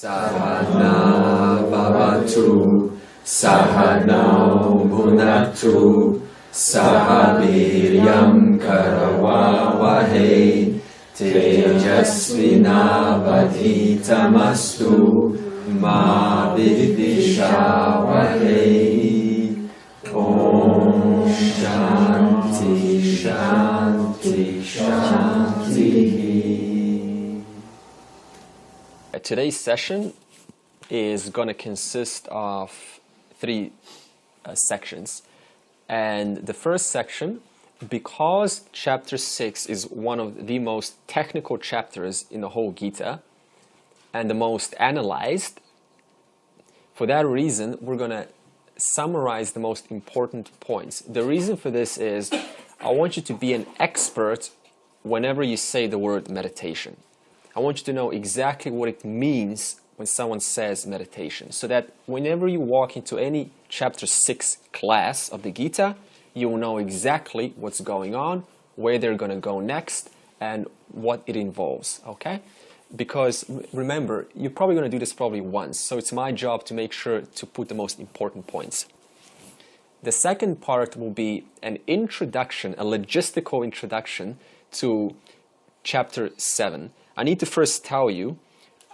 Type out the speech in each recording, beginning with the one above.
Sahana bhavatu, sahano bhunaktu, sahaviryam karavavahe, tejasvinavadhitamastu, ma vidvishavahe. Om Shanti Shanti Shanti. Today's session is going to consist of three sections. And the first section, because chapter 6 is one of the most technical chapters in the whole Gita and the most analyzed, for that reason, we're going to summarize the most important points. The reason for this is I want you to be an expert whenever you say the word meditation. I want you to know exactly what it means when someone says meditation, so that whenever you walk into any chapter 6 class of the Gita, you will know exactly what's going on, where they're going to go next, and what it involves, okay? Because remember, you're probably going to do this probably once, so it's my job to make sure to put the most important points. The second part will be an introduction, a logistical introduction to chapter 7. I need to first tell you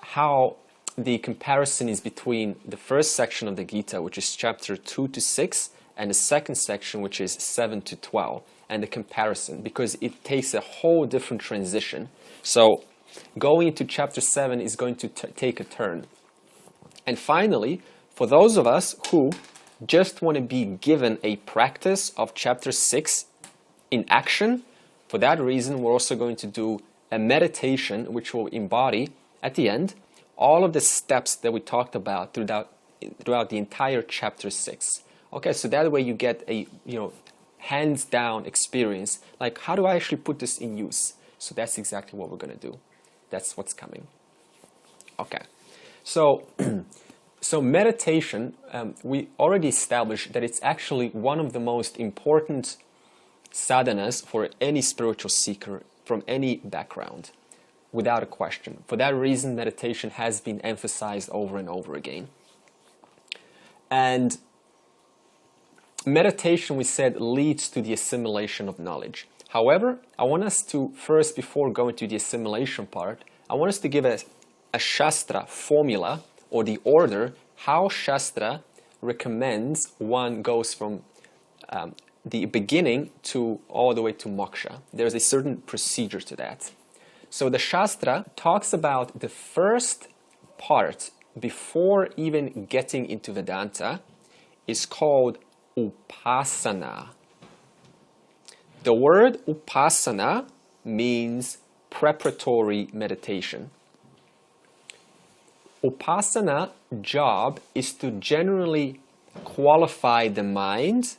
how the comparison is between the first section of the Gita, which is chapter 2 to 6, and the second section, which is 7 to 12, and the comparison, because it takes a whole different transition. So going into chapter 7 is going to take a turn. And finally, for those of us who just want to be given a practice of chapter 6 in action, for that reason, we're also going to do a meditation which will embody, at the end, all of the steps that we talked about throughout the entire chapter 6. Okay, so that way you get a hands-down experience, like how do I actually put this in use? So that's exactly what we're going to do. That's what's coming. Okay, so meditation, we already established that it's actually one of the most important sadhanas for any spiritual seeker from any background, without a question. For that reason, meditation has been emphasized over and over again. And meditation, we said, leads to the assimilation of knowledge. However, I want us to first, before going to the assimilation part, I want us to give a Shastra formula, or the order, how Shastra recommends one goes from the beginning to all the way to moksha. There's a certain procedure to that. So the Shastra talks about the first part before even getting into Vedanta is called Upasana. The word Upasana means preparatory meditation. Upasana job is to generally qualify the mind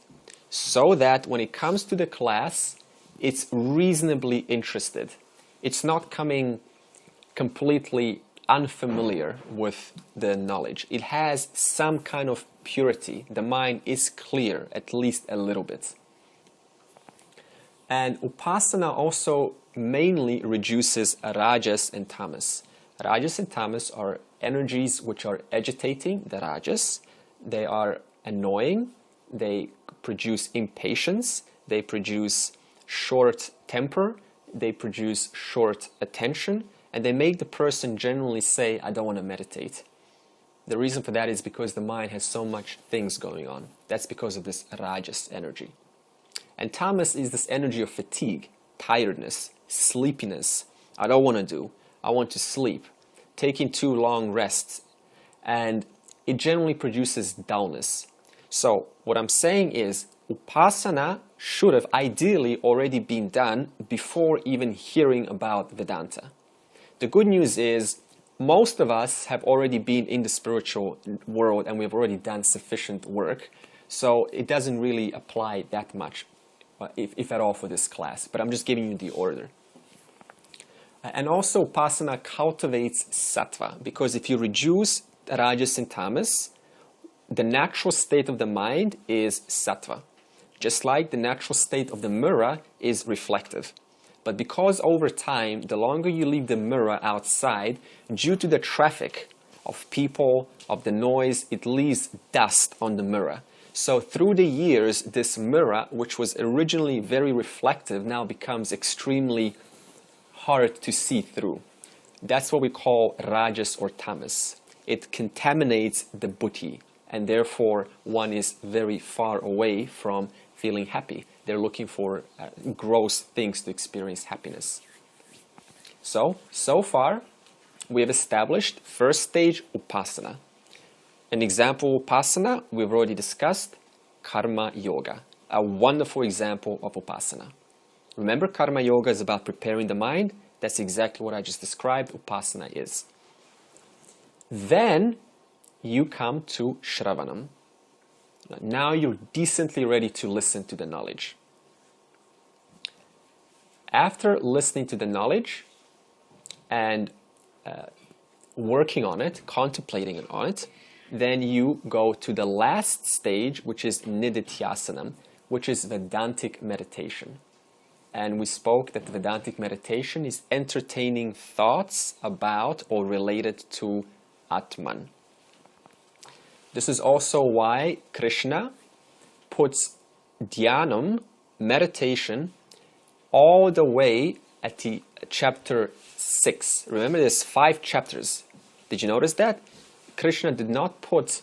so that when it comes to the class, it's reasonably interested. It's not coming completely unfamiliar with the knowledge. It has some kind of purity. The mind is clear, at least a little bit. And Upasana also mainly reduces Rajas and Tamas. Rajas and Tamas are energies which are agitating, the Rajas. They are annoying. They produce impatience, they produce short temper, they produce short attention, and they make the person generally say, I don't want to meditate. The reason for that is because the mind has so much things going on. That's because of this Rajas energy. And Tamas is this energy of fatigue, tiredness, sleepiness. I don't want to do. I want to sleep. Taking too long rests. And it generally produces dullness. So what I'm saying is Upasana should have ideally already been done before even hearing about Vedanta. The good news is most of us have already been in the spiritual world and we've already done sufficient work. So it doesn't really apply that much, if at all, for this class. But I'm just giving you the order. And also Upasana cultivates sattva, because if you reduce Rajas and Tamas, the natural state of the mind is sattva, just like the natural state of the mirror is reflective. But because over time, the longer you leave the mirror outside, due to the traffic of people, of the noise. It leaves dust on the mirror. So through the years, this mirror, which was originally very reflective, now becomes extremely hard to see through. That's what we call rajas or tamas. It contaminates the buddhi, and therefore one is very far away from feeling happy. They're looking for gross things to experience happiness. So far, we have established first stage upasana. An example of upasana we've already discussed, karma yoga, a wonderful example of upasana. Remember, karma yoga is about preparing the mind. That's exactly what I just described upasana is. Then you come to shravanam. Now you're decently ready to listen to the knowledge. After listening to the knowledge and working on it, contemplating on it, then you go to the last stage, which is nididhyasanam, which is Vedantic meditation. And we spoke that Vedantic meditation is entertaining thoughts about or related to Atman. This is also why Krishna puts dhyanam, meditation, all the way at the chapter 6. Remember, there's 5 chapters. Did you notice that? Krishna did not put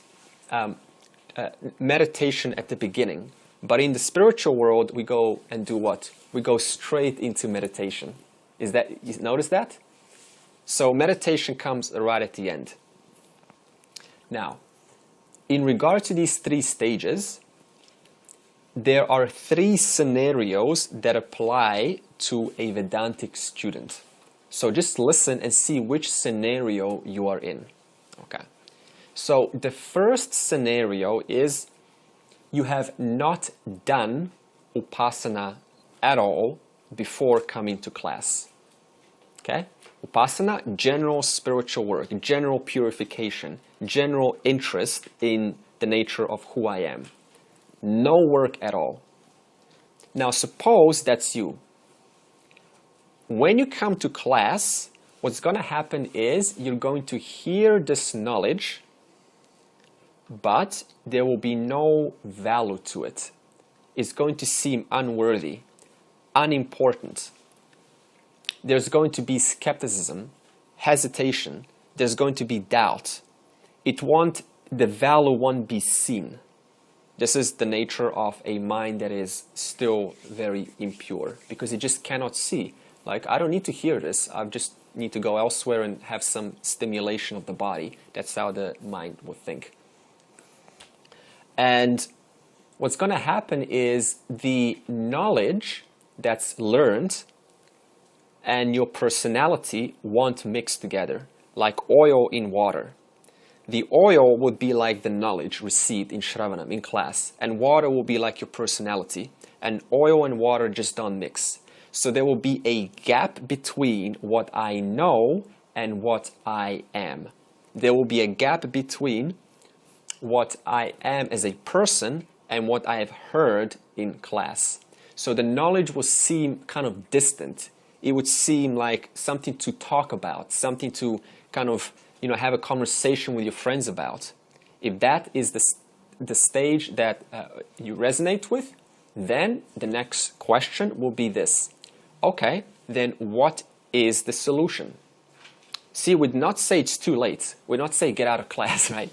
meditation at the beginning. But in the spiritual world, we go and do what? We go straight into meditation. You notice that? So meditation comes right at the end. Now, in regard to these 3 stages, there are 3 scenarios that apply to a Vedantic student. So just listen and see which scenario you are in. Okay. So the first scenario is you have not done upasana at all before coming to class. Okay? Upasana, general spiritual work, general purification, general interest in the nature of who I am. No work at all. Now suppose that's you. When you come to class, what's going to happen is you're going to hear this knowledge, but there will be no value to it. It's going to seem unworthy, unimportant. There's going to be skepticism, hesitation. There's going to be doubt. The value won't be seen. This is the nature of a mind that is still very impure, because it just cannot see. Like, I don't need to hear this. I just need to go elsewhere and have some stimulation of the body. That's how the mind would think. And what's going to happen is the knowledge that's learned and your personality won't mix together, like oil in water. The oil would be like the knowledge received in Shravanam, in class, and water will be like your personality, and oil and water just don't mix. So there will be a gap between what I know and what I am. There will be a gap between what I am as a person and what I have heard in class. So the knowledge will seem kind of distant. It would seem like something to talk about, something to kind of, have a conversation with your friends about. If that is the stage that you resonate with, then the next question will be this. Okay, then what is the solution? See, we'd not say it's too late. We'd not say get out of class, right?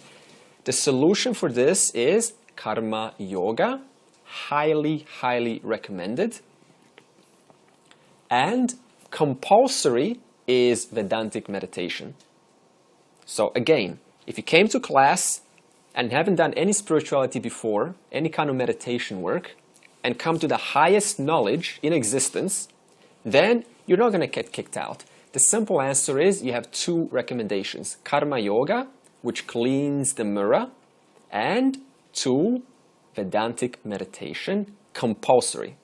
The solution for this is karma yoga, highly, highly recommended. And compulsory is Vedantic meditation. So again, if you came to class and haven't done any spirituality before, any kind of meditation work, and come to the highest knowledge in existence, then you're not going to get kicked out. The simple answer is you have 2 recommendations. Karma yoga, which cleans the mirror, and 2, Vedantic meditation, compulsory.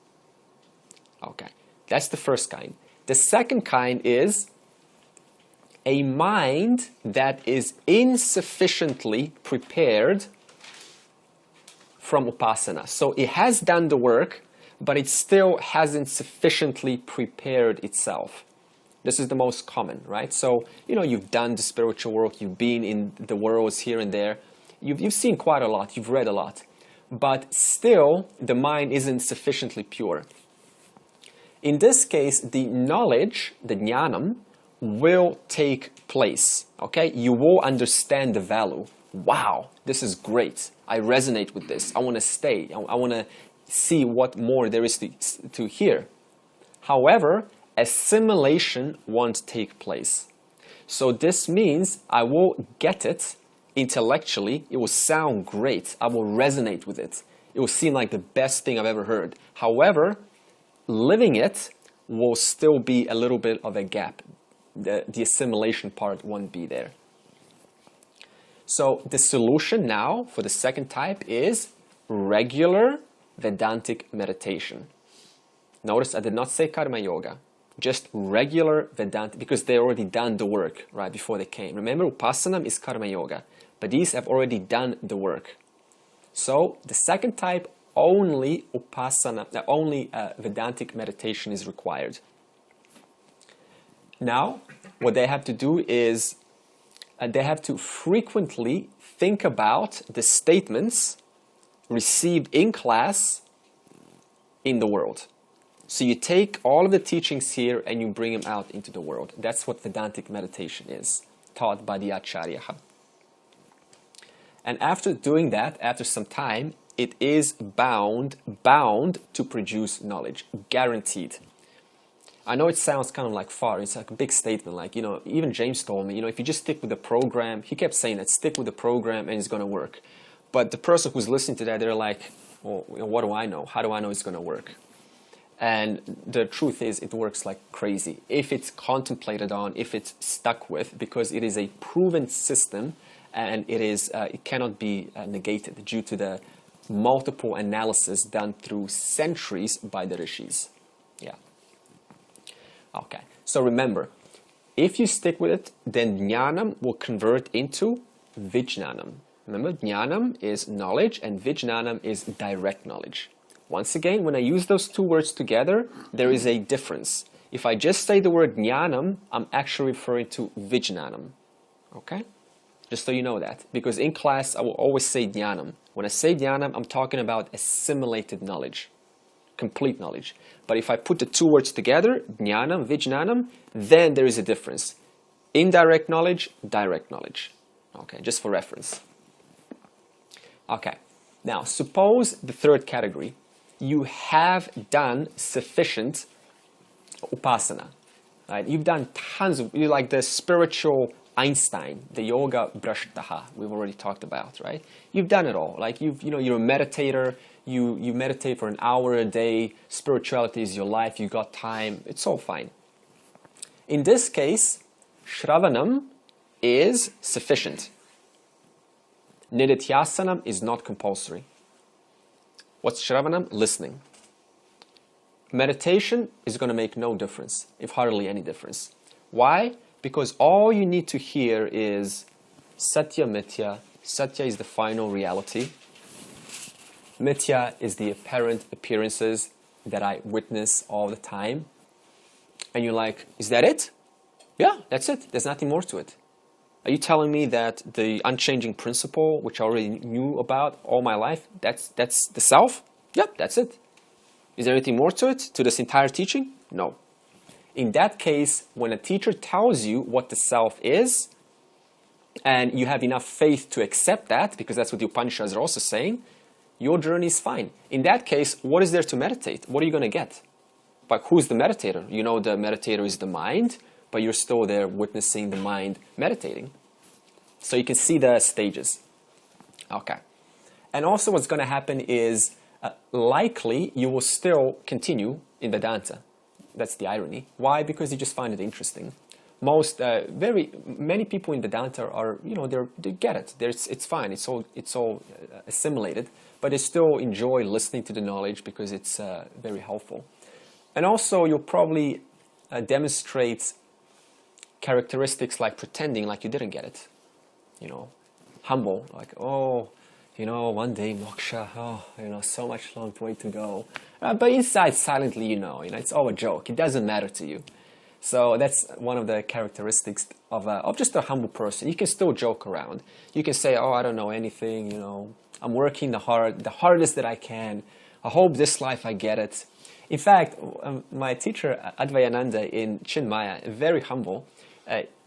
Okay, that's the first kind. The second kind is a mind that is insufficiently prepared from upasana. So it has done the work, but it still hasn't sufficiently prepared itself. This is the most common, right? So, you've done the spiritual work, you've been in the worlds here and there, you've seen quite a lot, you've read a lot, but still the mind isn't sufficiently pure. In this case, the knowledge, the jnanam, will take place, okay? You will understand the value. Wow, this is great. I resonate with this. I want to stay. I want to see what more there is to hear. However, assimilation won't take place. So this means I will get it intellectually. It will sound great. I will resonate with it. It will seem like the best thing I've ever heard. However, living it will still be a little bit of a gap. The assimilation part won't be there. So the solution now for the second type is regular Vedantic meditation. Notice I did not say Karma Yoga, just regular Vedanta, because they already done the work right before they came. Remember, Upasana is Karma Yoga, but these have already done the work. So the second type, only Upasana, only Vedantic meditation is required. Now, what they have to do is they have to frequently think about the statements received in class in the world. So you take all of the teachings here and you bring them out into the world. That's what Vedantic meditation is, taught by the Acharya. And after doing that, after some time, it is bound to produce knowledge, guaranteed. I know it sounds kind of like far, it's like a big statement, like, even James told me, if you just stick with the program, he kept saying that, stick with the program and it's going to work. But the person who's listening to that, they're like, well, what do I know? How do I know it's going to work? And the truth is, it works like crazy. If it's contemplated on, if it's stuck with, because it is a proven system, and it cannot be negated due to the multiple analysis done through centuries by the rishis. Yeah. Okay. So remember, if you stick with it, then jnanam will convert into vijnanam. Remember, jnanam is knowledge and vijnanam is direct knowledge. Once again, when I use those two words together, there is a difference. If I just say the word jnanam, I'm actually referring to vijnanam. Okay? Just so you know that. Because in class, I will always say jnanam. When I say jnanam, I'm talking about assimilated knowledge, complete knowledge. But if I put the two words together, jnanam, vijnanam, then there is a difference. Indirect knowledge, direct knowledge. Okay, just for reference. Okay, now suppose the third category, you have done sufficient upasana, right? You've done tons of, you're like the spiritual Einstein, the yoga brashtaha we've already talked about, right? You've done it all. Like you're a meditator, you meditate for an hour a day, spirituality is your life, you got time, it's all fine. In this case, shravanam is sufficient. Nididhyasanam is not compulsory. What's shravanam? Listening. Meditation is going to make no difference, if hardly any difference. Why? Because all you need to hear is satya mithya. Satya is the final reality. Mithya is the apparent appearances that I witness all the time. And you're like, is that it? Yeah, that's it. There's nothing more to it. Are you telling me that the unchanging principle, which I already knew about all my life, that's the self? Yep, that's it. Is there anything more to it, to this entire teaching? No. In that case, when a teacher tells you what the self is, and you have enough faith to accept that, because that's what the Upanishads are also saying, your journey is fine. In that case, what is there to meditate? What are you going to get? But who's the meditator? You know the meditator is the mind, but you're still there witnessing the mind meditating. So you can see the stages. Okay. And also what's going to happen is likely you will still continue in Vedanta. That's the irony. Why? Because you just find it interesting. Many people in Vedanta are, they get it. It's fine. It's all assimilated, but they still enjoy listening to the knowledge because it's very helpful. And also you'll probably demonstrate characteristics like pretending like you didn't get it. Humble, like, one day moksha, so much long way to go. But inside, silently, it's all a joke. It doesn't matter to you. So that's one of the characteristics of just a humble person. You can still joke around. You can say, oh, I don't know anything, I'm working the hardest that I can. I hope this life I get it. In fact, my teacher, Advaita in Chinmaya, very humble,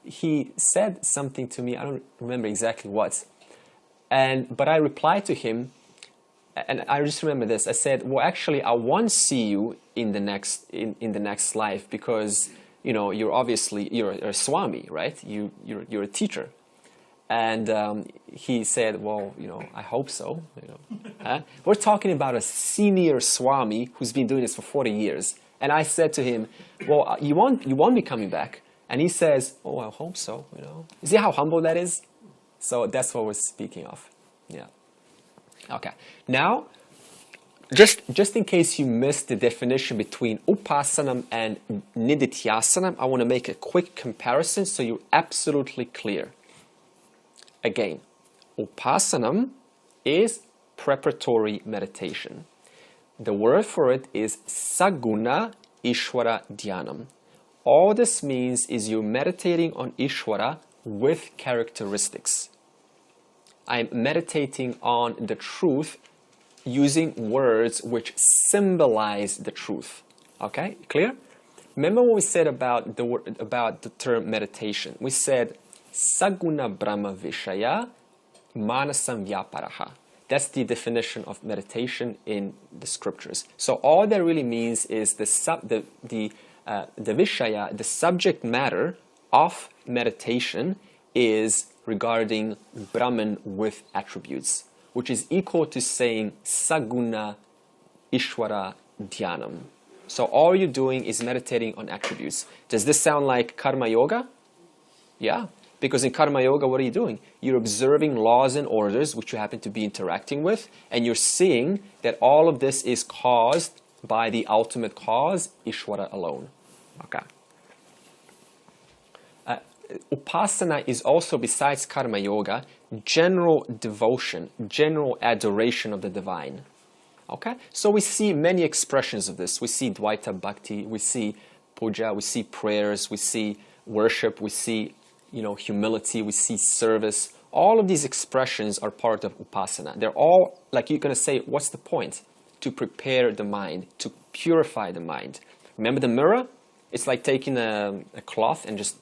he said something to me, I don't remember exactly what, but I replied to him, and I just remember this. I said, well, actually, I won't see you in the next life because you're a swami, right? You're a teacher. And he said, well, I hope so. We're talking about a senior swami who's been doing this for 40 years. And I said to him, well, you won't be coming back. And he says, oh, I hope so. You see how humble that is? So that's what we're speaking of. Yeah. Okay. Now, just in case you missed the definition between upasanam and nididhyasanam, I want to make a quick comparison so you're absolutely clear. Again, upasanam is preparatory meditation. The word for it is saguna ishvara dhyanam. All this means is you're meditating on Ishvara with characteristics. I'm meditating on the truth using words which symbolize the truth. Okay, clear? Remember what we said about the term meditation. We said saguna brahma vishaya manasam vyaparaha. That's the definition of meditation in the scriptures. So all that really means is the vishaya, the subject matter of meditation, is regarding Brahman with attributes, which is equal to saying saguna ishvara dhyanam. So all you're doing is meditating on attributes. Does this sound like karma yoga? Yeah, because in karma yoga, what are you doing? You're observing laws and orders which you happen to be interacting with, and you're seeing that all of this is caused by the ultimate cause, Ishvara alone. Okay. Upasana is also, besides karma yoga, general devotion, general adoration of the divine. Okay? So we see many expressions of this. We see Advaita Bhakti, we see puja, we see prayers, we see worship, we see humility, we see service. All of these expressions are part of upasana. They're all, like you're going to say, what's the point? To prepare the mind, to purify the mind. Remember the mirror? It's like taking a cloth and just,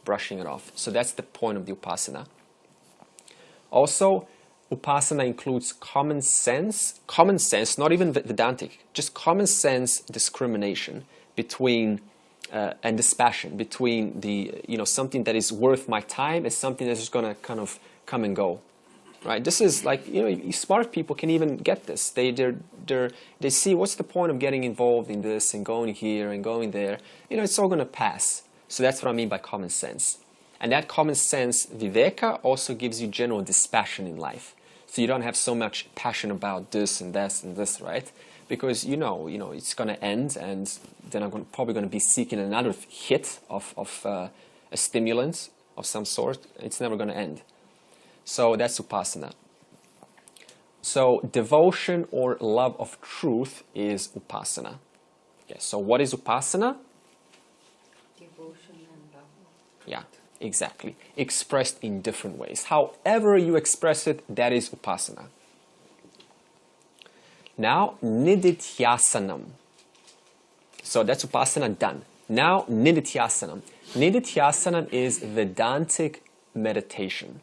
brushing it off. So that's the point of the upasana. Also, upasana includes common sense, not even Vedantic, just common sense discrimination between and dispassion between the something that is worth my time and something that's just going to kind of come and go, right? This is like smart people can even get this. They see what's the point of getting involved in this and going here and going there. It's all going to pass. So that's what I mean by common sense. And that common sense, viveka, also gives you general dispassion in life. So you don't have so much passion about this and this and this, right? Because it's going to end, and then I'm probably going to be seeking another hit of a stimulant of some sort. It's never going to end. So that's upasana. So devotion or love of truth is upasana. Okay, so what is upasana? Devotion and love. Yeah, exactly. Expressed in different ways. However you express it, that is upasana. Now, nididhyasanam. So that's upasana done. Now, nididhyasanam. Nididhyasanam is Vedantic meditation.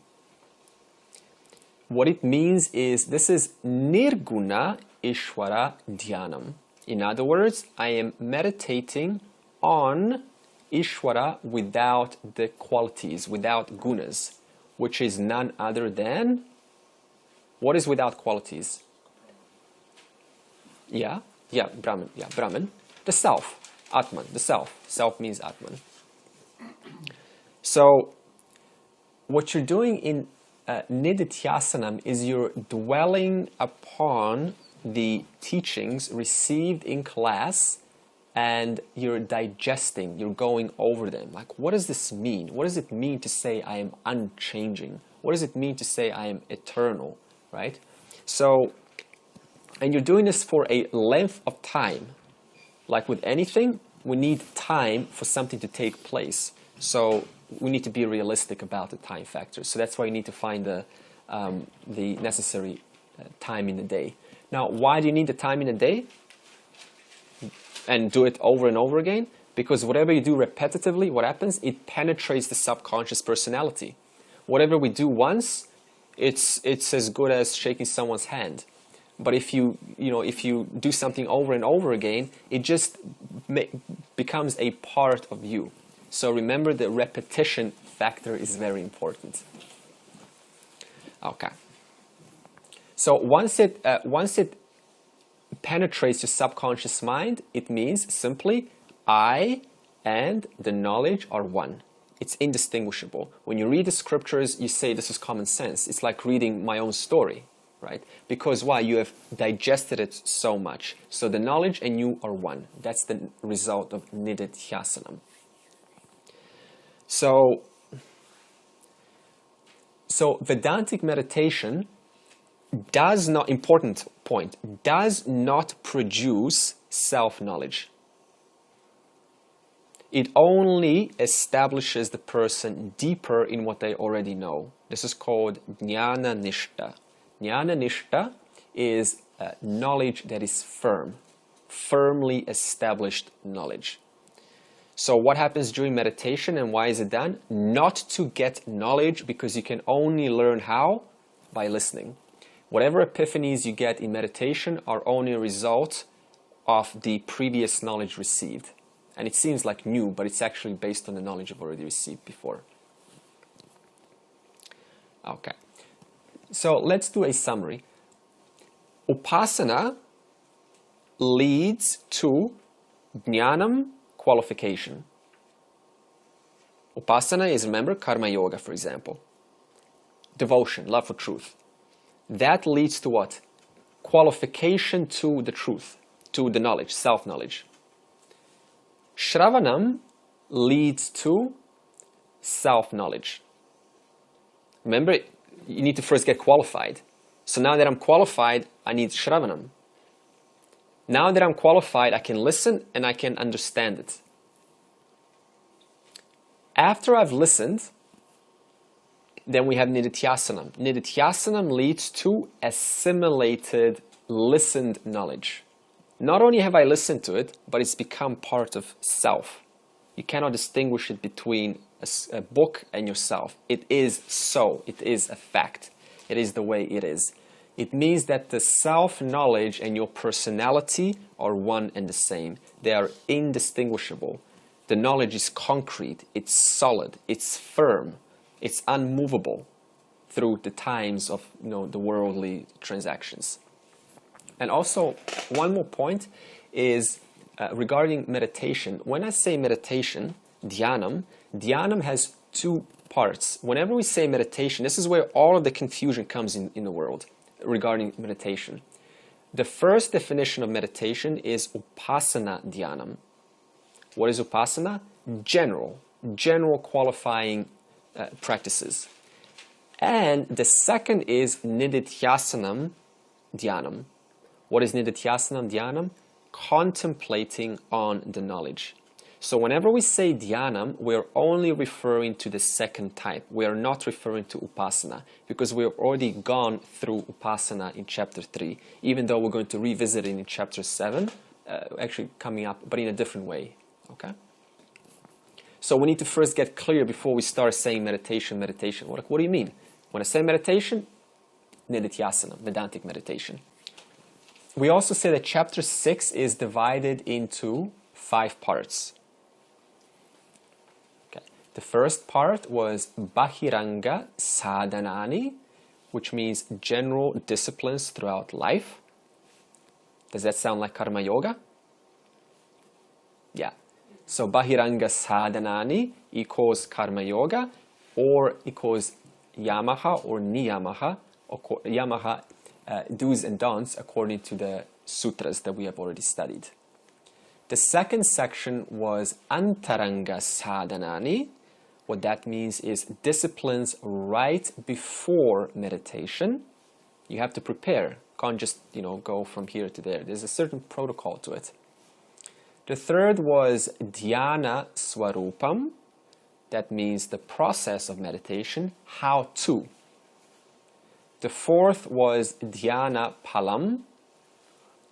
What it means is this is nirguna ishvara dhyanam. In other words, I am meditating on Ishvara without the qualities, without gunas, which is none other than, what is without qualities? Brahman. The self, Atman, the self. Self means Atman. So, what you're doing in nididhyasanam is you're dwelling upon the teachings received in class, and you're digesting, you're going over them. Like, what does this mean? What does it mean to say I am unchanging? What does it mean to say I am eternal, right? So, and you're doing this for a length of time. Like with anything, we need time for something to take place. So we need to be realistic about the time factor. So that's why you need to find the necessary time in the day. Now, why do you need the time in the day? And do it over and over again? Because whatever you do repetitively, what happens? It penetrates the subconscious personality. Whatever we do once, it's as good as shaking someone's hand. But if you do something over and over again, it just becomes a part of you. So remember, the repetition factor is very important. Okay. So once it penetrates your subconscious mind, it means simply I and the knowledge are one. It's indistinguishable. When you read the scriptures, you say this is common sense. It's like reading my own story, right? Because why? You have digested it so much. So the knowledge and you are one. That's the result of nididhyasanam. So Vedantic meditation does not, important point, does not produce self-knowledge. It only establishes the person deeper in what they already know. This is called Jnana Nishta. Jnana Nishta is knowledge that is firmly established knowledge. So what happens during meditation and why is it done? Not to get knowledge, because you can only learn how? By listening. Whatever epiphanies you get in meditation are only a result of the previous knowledge received. And it seems like new, but it's actually based on the knowledge you've already received before. Okay. So let's do a summary. Upasana leads to jnanam, qualification. Upasana is, remember, karma yoga, for example. Devotion, love for truth. That leads to what? Qualification to the truth, to the knowledge, self-knowledge. Shravanam leads to self-knowledge. Remember, you need to first get qualified. So now that I'm qualified, I need Shravanam. Now that I'm qualified, I can listen and I can understand it. After I've listened, then we have Nididhyasanam. Nididhyasanam leads to assimilated, listened knowledge. Not only have I listened to it, but it's become part of self. You cannot distinguish it between a book and yourself. It is so. It is a fact. It is the way it is. It means that the self-knowledge and your personality are one and the same. They are indistinguishable. The knowledge is concrete, it's solid, it's firm, it's unmovable through the times of the worldly transactions. And also, one more point is regarding meditation. When I say meditation, dhyanam has two parts. Whenever we say meditation, this is where all of the confusion comes in the world regarding meditation. The first definition of meditation is upasana dhyanam. What is upasana? General qualifying practices. And the second is nididhyasanam dhyanam. What is nididhyasanam dhyanam? Contemplating on the knowledge. So whenever we say dhyanam, we're only referring to the second type. We are not referring to upasana, because we have already gone through upasana in chapter 3, even though we're going to revisit it in chapter 7, actually coming up, but in a different way. Okay? So we need to first get clear before we start saying meditation. What do you mean? When I say meditation, nididhyasana, Vedantic meditation. We also say that chapter 6 is divided into 5 parts. Okay. The first part was Bahiranga Sadhanani, which means general disciplines throughout life. Does that sound like Karma Yoga? Yeah. So Bahiranga Sadhanani equals Karma Yoga, or equals Yamaha or Niyamaha, or Yamaha, do's and don'ts according to the sutras that we have already studied. The second section was Antaranga Sadhanani. What that means is disciplines right before meditation. You have to prepare. Can't just, go from here to there. There's a certain protocol to it. The third was Dhyana Swarupam. That means the process of meditation, how to. The fourth was Dhyana Palam.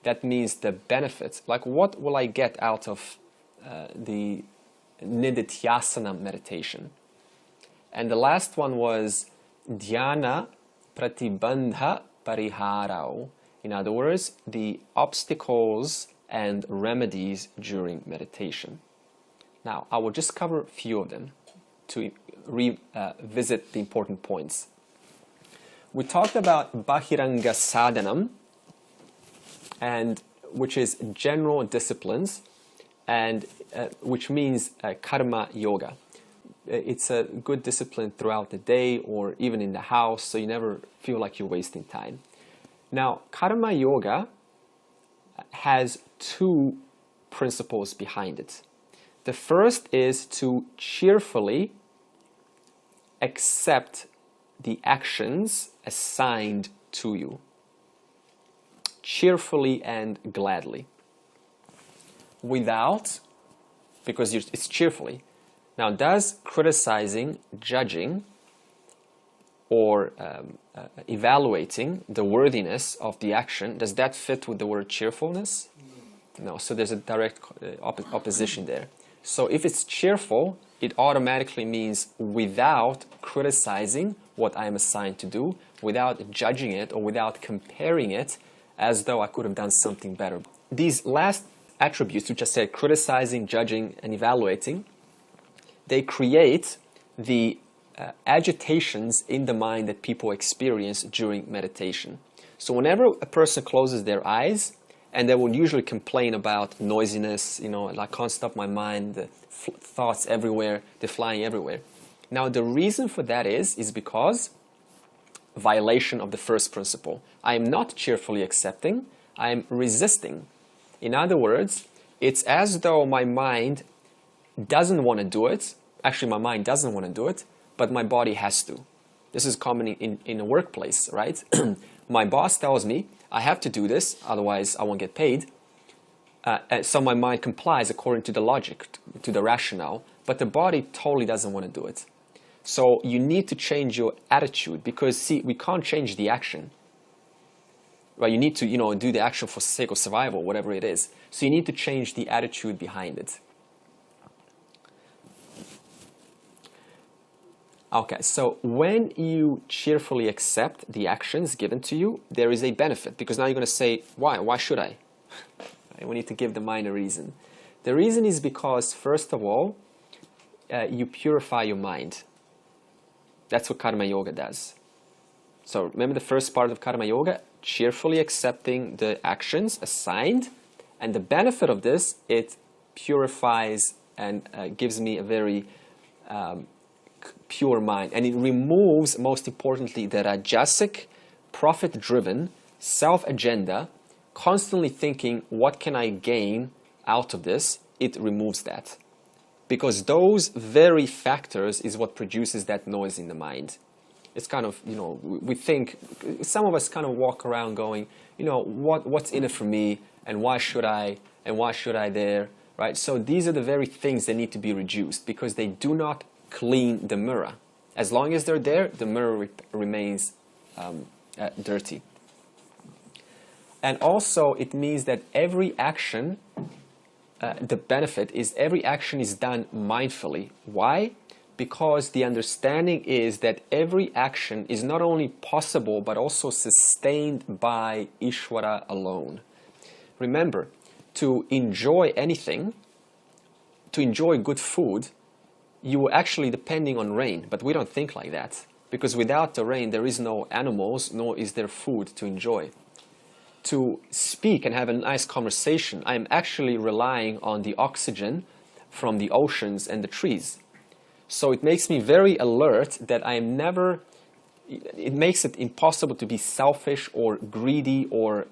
That means the benefits, like what will I get out of the Nididhyasana meditation. And the last one was Dhyana Pratibandha Pariharao. In other words, the obstacles and remedies during meditation. Now, I will just cover a few of them to revisit the important points. We talked about Bahiranga Sadhanam, and which is general disciplines, and which means Karma Yoga. It's a good discipline throughout the day or even in the house, so you never feel like you're wasting time. Now, Karma Yoga has two principles behind it. The first is to cheerfully accept the actions assigned to you. Cheerfully and gladly. Without, because it's cheerfully. Now, does criticizing, judging, or evaluating the worthiness of the action, does that fit with the word cheerfulness? No, so there's a direct opposition there. So if it's cheerful, it automatically means without criticizing what I'm assigned to do, without judging it, or without comparing it as though I could have done something better. These last attributes, which I said, criticizing, judging, and evaluating, they create the agitations in the mind that people experience during meditation. So whenever a person closes their eyes, and they will usually complain about noisiness, I can't stop my mind, the thoughts everywhere, they're flying everywhere. Now the reason for that is because violation of the first principle. I am not cheerfully accepting, I am resisting. In other words, it's as though my mind doesn't want to do it. Actually, my mind doesn't want to do it, but my body has to. This is common in a workplace, right? My boss tells me, I have to do this, otherwise I won't get paid. So my mind complies according to the logic, to the rationale, but the body totally doesn't want to do it. So you need to change your attitude, because see, we can't change the action. Right? You need to, do the action for sake of survival, whatever it is. So you need to change the attitude behind it. Okay, so when you cheerfully accept the actions given to you, there is a benefit, because now you're going to say, why? Why should I? We need to give the mind a reason. The reason is because, first of all, you purify your mind. That's what Karma Yoga does. So remember the first part of Karma Yoga, cheerfully accepting the actions assigned, and the benefit of this, it purifies and gives me a very pure mind, and it removes, most importantly, the rajasic, profit-driven, self-agenda, constantly thinking, what can I gain out of this? It removes that. Because those very factors is what produces that noise in the mind. It's kind of, we think, some of us kind of walk around going, what's in it for me, and why should I there, right? So these are the very things that need to be reduced, because they do not clean the mirror. As long as they're there, the mirror remains dirty. And also, it means that every action, the benefit is every action is done mindfully. Why? Because the understanding is that every action is not only possible, but also sustained by Ishvara alone. Remember, to enjoy anything, to enjoy good food, you are actually depending on rain, but we don't think like that. Because without the rain, there is no animals, nor is there food to enjoy. To speak and have a nice conversation, I'm actually relying on the oxygen from the oceans and the trees. So it makes me very alert that I am never, it makes it impossible to be selfish or greedy or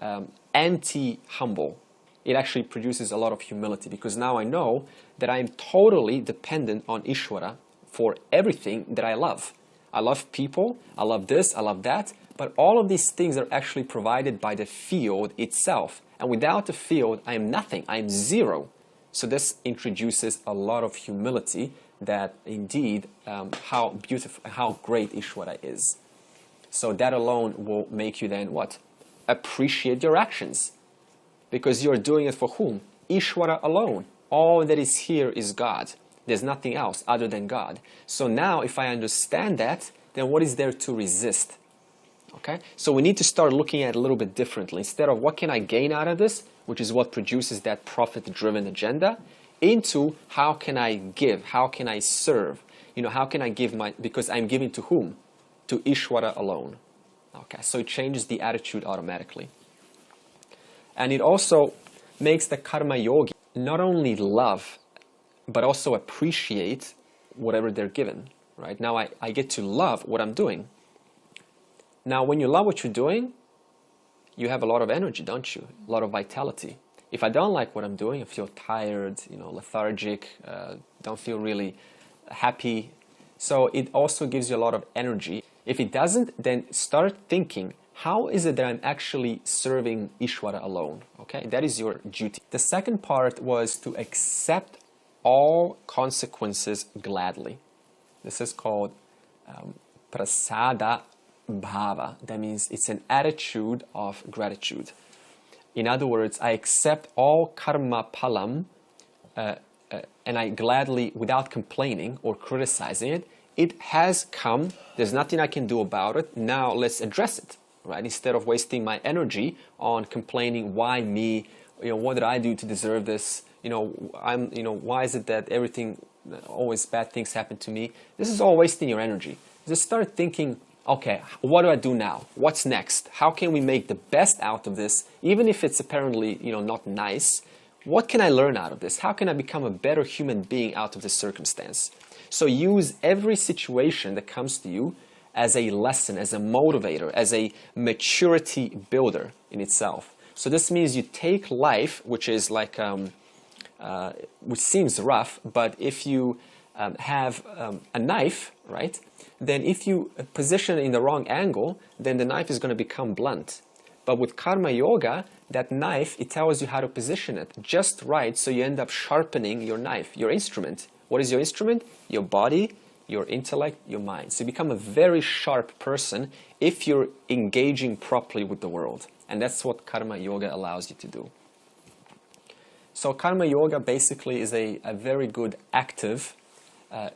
anti-humble. It actually produces a lot of humility, because now I know that I am totally dependent on Ishvara for everything that I love. I love people, I love this, I love that, but all of these things are actually provided by the field itself. And without the field, I am nothing, I am zero. So this introduces a lot of humility that indeed how beautiful, how great Ishvara is. So that alone will make you then what? Appreciate your actions. Because you're doing it for whom? Ishvara alone. All that is here is God. There's nothing else other than God. So now if I understand that, then what is there to resist? Okay? So we need to start looking at it a little bit differently. Instead of what can I gain out of this, which is what produces that profit-driven agenda, into how can I give? How can I serve? How can I give because I'm giving to whom? To Ishvara alone. Okay, so it changes the attitude automatically. And it also makes the karma yogi not only love, but also appreciate whatever they're given. Right? Now I get to love what I'm doing. Now when you love what you're doing, you have a lot of energy, don't you? A lot of vitality. If I don't like what I'm doing, I feel tired, lethargic, don't feel really happy. So it also gives you a lot of energy. If it doesn't, then start thinking, how is it that I'm actually serving Ishvara alone? Okay, that is your duty. The second part was to accept all consequences gladly. This is called prasada bhava. That means it's an attitude of gratitude. In other words, I accept all karma palam and I gladly, without complaining or criticizing it, it has come, there's nothing I can do about it, now let's address it, right? Instead of wasting my energy on complaining, why me, what did I do to deserve this, why is it that everything, always bad things happen to me? This is all wasting your energy. Just start thinking, okay, what do I do now? What's next? How can we make the best out of this, even if it's apparently, not nice? What can I learn out of this? How can I become a better human being out of this circumstance? So use every situation that comes to you as a lesson, as a motivator, as a maturity builder in itself. So this means you take life, which is like, which seems rough, but if you have a knife, right? Then if you position it in the wrong angle, then the knife is going to become blunt. But with karma yoga, that knife, it tells you how to position it just right, so you end up sharpening your knife, your instrument. What is your instrument? Your body, your intellect, your mind. So you become a very sharp person if you're engaging properly with the world. And that's what karma yoga allows you to do. So karma yoga basically is a very good active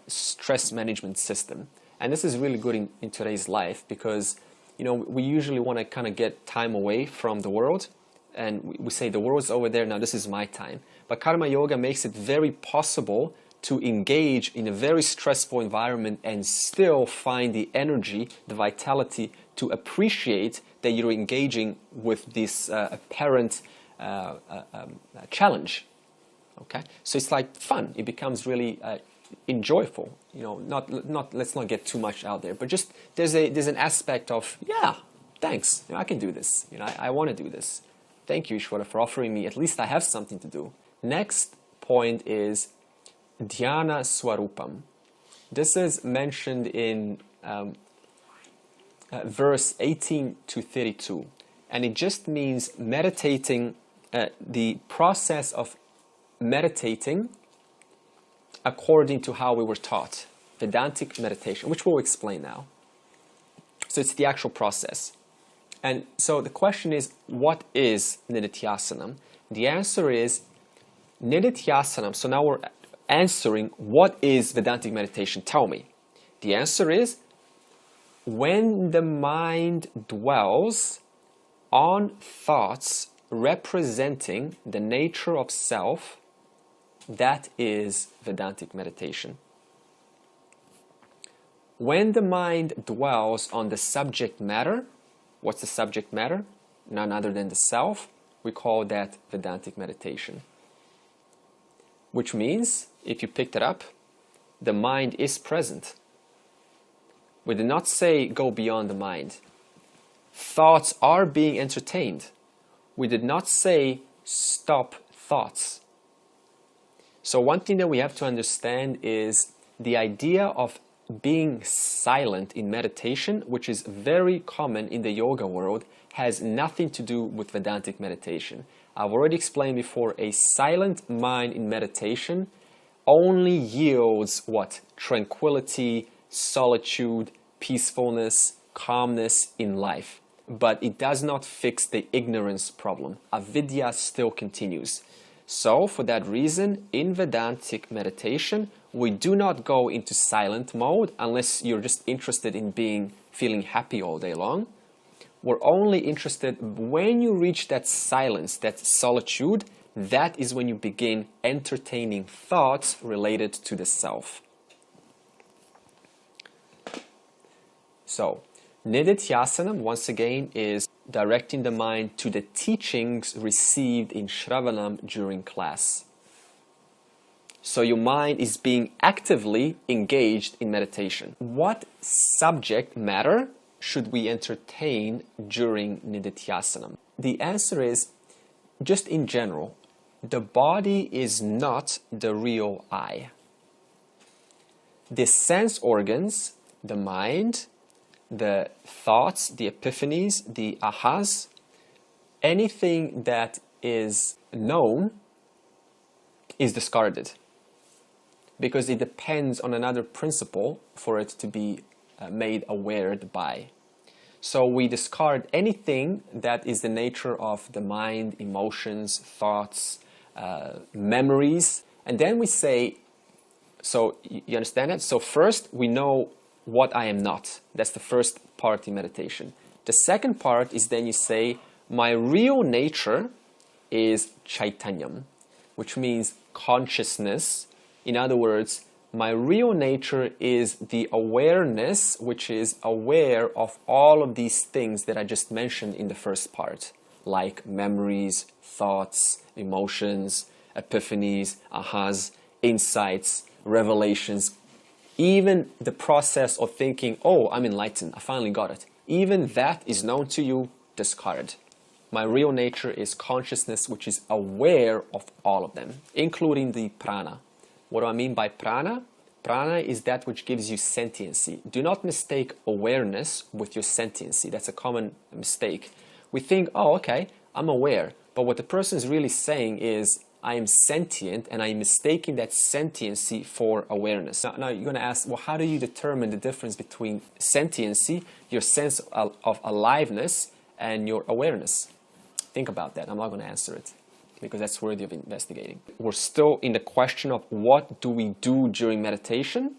stress management system. And this is really good in today's life because, we usually want to kind of get time away from the world. And we say the world's over there, now this is my time. But karma yoga makes it very possible to engage in a very stressful environment and still find the energy, the vitality to appreciate that you're engaging with this apparent challenge. Okay, so it's like fun. It becomes really enjoyable. Let's not get too much out there, but just there's an aspect of thanks. I can do this. I want to do this. Thank you, Ishvara, for offering me. At least I have something to do. Next point is Dhyana Swarupam. This is mentioned in verse 18 to 32. And it just means meditating, the process of meditating according to how we were taught. Vedantic meditation, which we'll explain now. So it's the actual process. And so the question is, what is Nididhyasanam? The answer is Nididhyasanam. So now we're answering, what is Vedantic meditation? Tell me. The answer is, when the mind dwells on thoughts representing the nature of self, that is Vedantic meditation. When the mind dwells on the subject matter, what's the subject matter? None other than the self. We call that Vedantic meditation. Which means, if you picked it up, the mind is present. We did not say go beyond the mind. Thoughts are being entertained. We did not say stop thoughts. So one thing that we have to understand is the idea of being silent in meditation, which is very common in the yoga world, has nothing to do with Vedantic meditation. I've already explained before, a silent mind in meditation only yields what? Tranquility, solitude, peacefulness, calmness in life. But it does not fix the ignorance problem. Avidya still continues. So, for that reason, in Vedantic meditation, we do not go into silent mode unless you're just interested in feeling happy all day long. We're only interested when you reach that silence, that solitude, that is when you begin entertaining thoughts related to the self. So, Nididhyasanam, once again, is directing the mind to the teachings received in Shravanam during class. So your mind is being actively engaged in meditation. What subject matter should we entertain during Nididhyasanam? The answer is, just in general, the body is not the real I. The sense organs, the mind, the thoughts, the epiphanies, the ahas, anything that is known is discarded because it depends on another principle for it to be made aware by. So we discard anything that is the nature of the mind, emotions, thoughts, memories, and then we say, so you understand it? So first we know what I am not. That's the first part in meditation. The second part is then you say, my real nature is chaitanyam, which means consciousness. In other words, my real nature is the awareness which is aware of all of these things that I just mentioned in the first part, like memories, thoughts, emotions, epiphanies, ahas, insights, revelations. Even the process of thinking, oh, I'm enlightened, I finally got it. Even that is known to you, discard. My real nature is consciousness which is aware of all of them, including the prana. What do I mean by prana? Prana is that which gives you sentiency. Do not mistake awareness with your sentiency. That's a common mistake. We think, oh, okay, I'm aware. But what the person is really saying is, I am sentient, and I am mistaking that sentiency for awareness. Now you're going to ask, well, how do you determine the difference between sentiency, your sense of aliveness, and your awareness? Think about that. I'm not going to answer it, because that's worthy of investigating. We're still in the question of what do we do during meditation.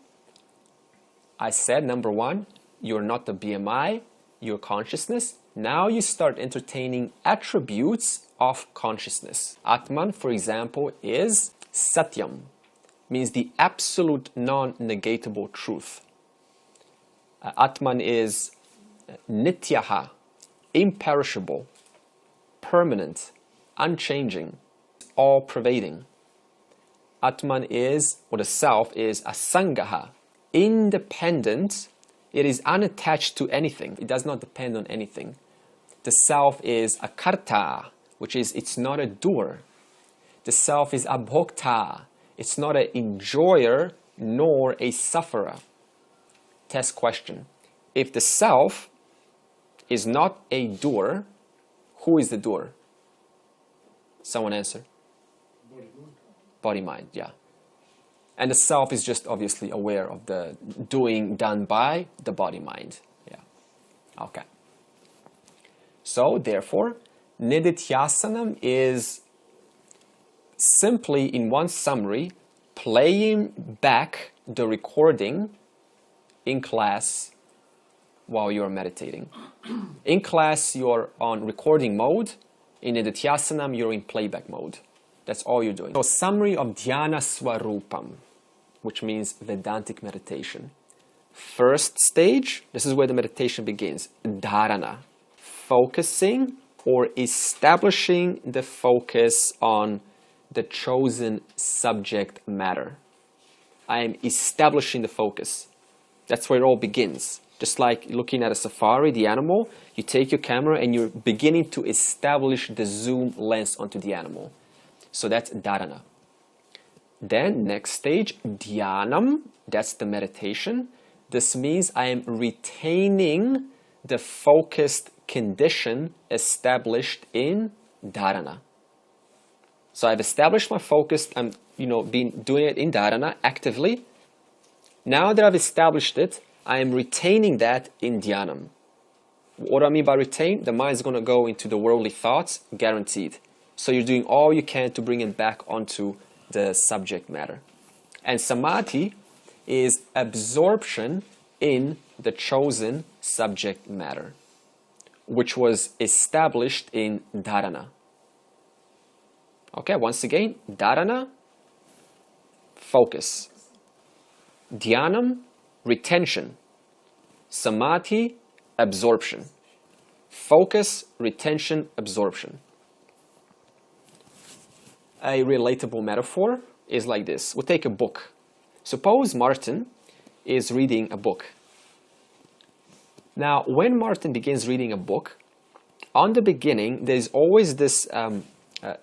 I said, number one, you're not the BMI, you're consciousness. Now you start entertaining attributes of consciousness. Atman, for example, is satyam, means the absolute non-negatable truth. Atman is nityaha, imperishable, permanent, unchanging, all-pervading. Atman is, or the self is asangaha, independent. It is unattached to anything. It does not depend on anything. The self is akarta, which is it's not a doer. The self is abhokta. It's not an enjoyer nor a sufferer. Test question. If the self is not a doer, who is the doer? Someone answer. Body mind, yeah. And the self is just obviously aware of the doing done by the body mind. Yeah. Okay. So therefore, Nididhyasanam is simply, in one summary, playing back the recording in class while you're meditating. In class, you're on recording mode. In Nididhyasanam, you're in playback mode. That's all you're doing. So, summary of Dhyana Swarupam, which means Vedantic meditation. First stage, this is where the meditation begins. Dharana, focusing or establishing the focus on the chosen subject matter. I am establishing the focus. That's where it all begins. Just like looking at a safari, the animal, you take your camera and you're beginning to establish the zoom lens onto the animal. So that's dharana. Then next stage, dhyanam, that's the meditation. This means I am retaining the focused condition established in dharana. So I've established my focus. I'm, been doing it in dharana actively. Now that I've established it, I am retaining that in dhyanam. What do I mean by retain? The mind is going to go into the worldly thoughts, guaranteed. So you're doing all you can to bring it back onto the subject matter. And samadhi is absorption in the chosen subject matter, which was established in dharana. Okay, once again, dharana, focus. Dhyanam, retention. Samadhi, absorption. Focus, retention, absorption. A relatable metaphor is like this. We'll take a book. Suppose Martin is reading a book. Now, when Martin begins reading a book, on the beginning, there's always this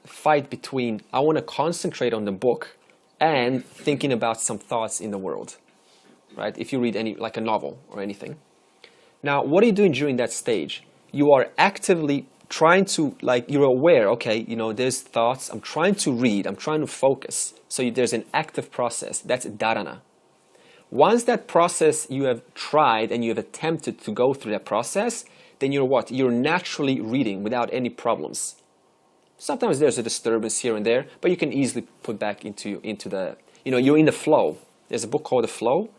fight between I want to concentrate on the book and thinking about some thoughts in the world, right? If you read like a novel or anything. Now, what are you doing during that stage? You are actively trying to, you're aware, okay, there's thoughts, I'm trying to read, I'm trying to focus. So there's an active process. That's dharana. Once that process you have tried and you have attempted to go through that process, then you're what? You're naturally reading without any problems. Sometimes there's a disturbance here and there, but you can easily put back into the, you're in the flow. There's a book called The Flow,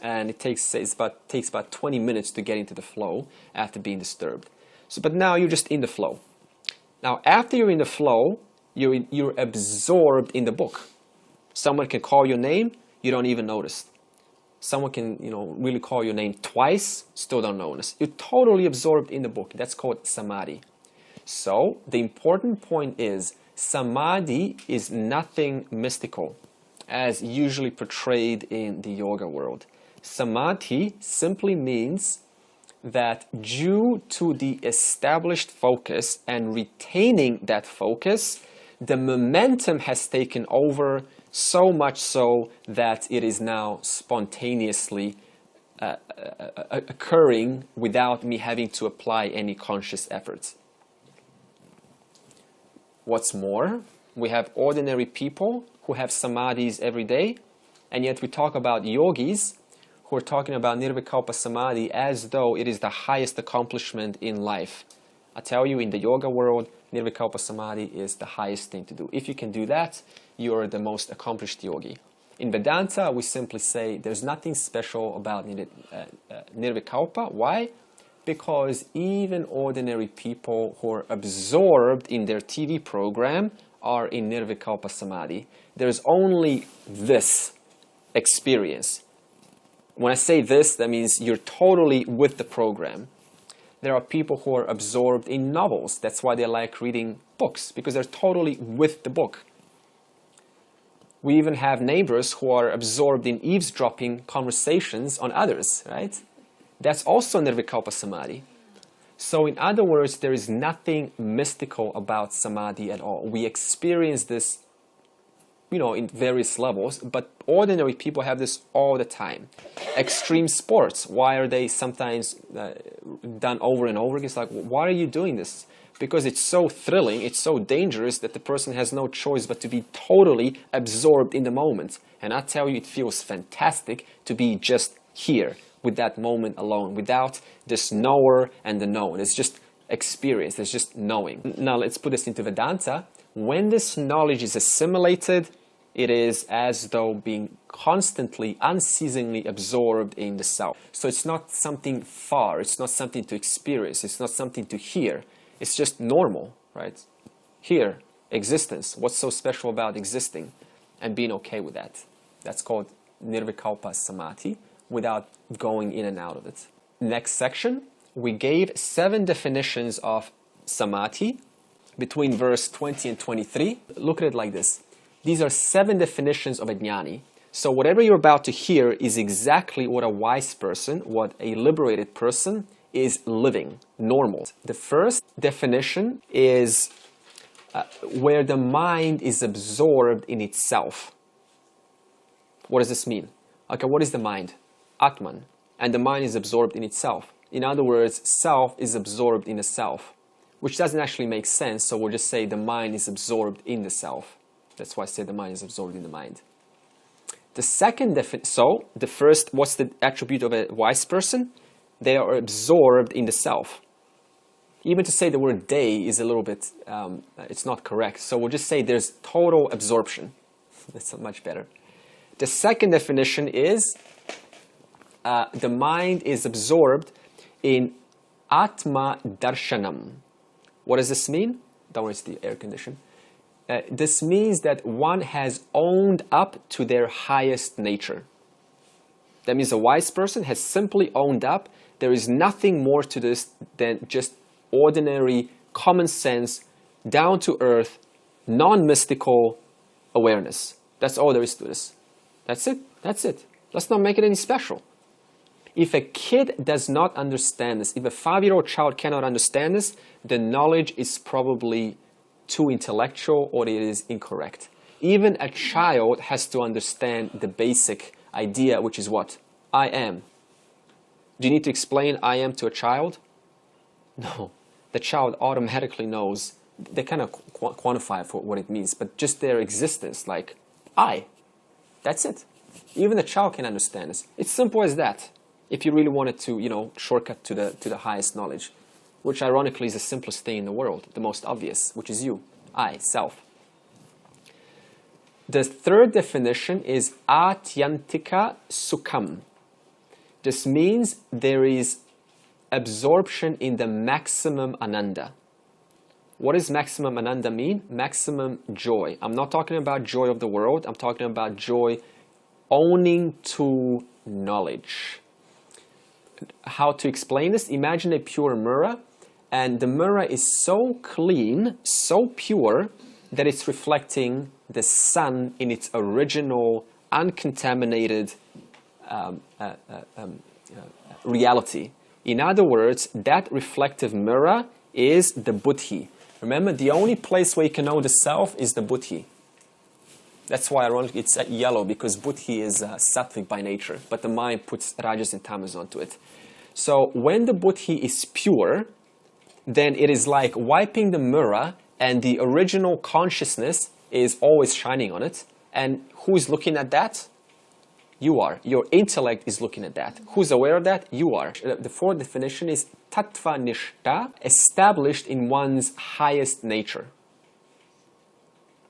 and it takes about 20 minutes to get into the flow after being disturbed. So, but now you're just in the flow. Now, after you're in the flow, you're absorbed in the book. Someone can call your name, you don't even notice. Someone can, really call your name twice, still don't notice. You're totally absorbed in the book. That's called samadhi. So, the important point is, samadhi is nothing mystical, as usually portrayed in the yoga world. Samadhi simply means that due to the established focus and retaining that focus, the momentum has taken over, so much so that it is now spontaneously occurring without me having to apply any conscious efforts. What's more, we have ordinary people who have samadhis every day, and yet we talk about yogis who are talking about nirvikalpa samadhi as though it is the highest accomplishment in life. I tell you, in the yoga world, nirvikalpa samadhi is the highest thing to do. If you can do that, you're the most accomplished yogi. In Vedanta, we simply say there's nothing special about nirvikalpa. Why? Because even ordinary people who are absorbed in their TV program are in nirvikalpa samadhi. There's only this experience. When I say this, that means you're totally with the program. There are people who are absorbed in novels. That's why they like reading books, because they're totally with the book. We even have neighbors who are absorbed in eavesdropping conversations on others, right? That's also nirvikalpa samadhi. So in other words, there is nothing mystical about samadhi at all. We experience this, in various levels, but ordinary people have this all the time. Extreme sports, why are they sometimes done over and over again? It's like, why are you doing this? Because it's so thrilling, it's so dangerous that the person has no choice but to be totally absorbed in the moment. And I tell you, it feels fantastic to be just here with that moment alone, without this knower and the known. It's just experience, it's just knowing. Now let's put this into Vedanta. When this knowledge is assimilated, it is as though being constantly, unceasingly absorbed in the self. So it's not something far, it's not something to experience, it's not something to hear. It's just normal, right? Here, existence. What's so special about existing and being okay with that? That's called nirvikalpa samadhi, without going in and out of it. Next section, we gave 7 definitions of samadhi between verse 20 and 23. Look at it like this. These are 7 definitions of a jnani. So whatever you're about to hear is exactly what a wise person, what a liberated person is living, normal. The first definition is where the mind is absorbed in itself. What does this mean? Okay, what is the mind? Atman. And the mind is absorbed in itself. In other words, self is absorbed in the self, which doesn't actually make sense, so we'll just say the mind is absorbed in the self. That's why I say the mind is absorbed in the mind. The second the first, what's the attribute of a wise person? They are absorbed in the self. Even to say the word they is a little bit, it's not correct. So we'll just say there's total absorption. That's much better. The second definition is the mind is absorbed in Atma Darshanam. What does this mean? Don't worry, it's the air condition. This means that one has owned up to their highest nature. That means a wise person has simply owned up. There is nothing more to this than just ordinary, common sense, down-to-earth, non-mystical awareness. That's all there is to this. That's it. That's it. Let's not make it any special. If a kid does not understand this, if a 5-year-old child cannot understand this, the knowledge is probably too intellectual or it is incorrect. Even a child has to understand the basic idea, which is what? I am. Do you need to explain I am to a child? No. The child automatically knows. They kind of quantify for what it means, but just their existence, like I. That's it. Even the child can understand this. It's simple as that. If you really wanted to, shortcut to the highest knowledge, which ironically is the simplest thing in the world, the most obvious, which is you, I, self. The third definition is Atyantika Sukham. This means there is absorption in the maximum ananda. What does maximum ananda mean? Maximum joy. I'm not talking about joy of the world. I'm talking about joy owning to knowledge. How to explain this? Imagine a pure mirror, and the mirror is so clean, so pure, that it's reflecting the sun in its original, uncontaminated reality. In other words, that reflective mirror is the buddhi. Remember, the only place where you can know the self is the buddhi. That's why ironically it's yellow, because buddhi is sattvic by nature, but the mind puts rajas and tamas onto it. So when the buddhi is pure, then it is like wiping the mirror, and the original consciousness is always shining on it. And who's looking at that? You are. Your intellect is looking at that. Who's aware of that? You are. The fourth definition is tattva nishta, established in one's highest nature,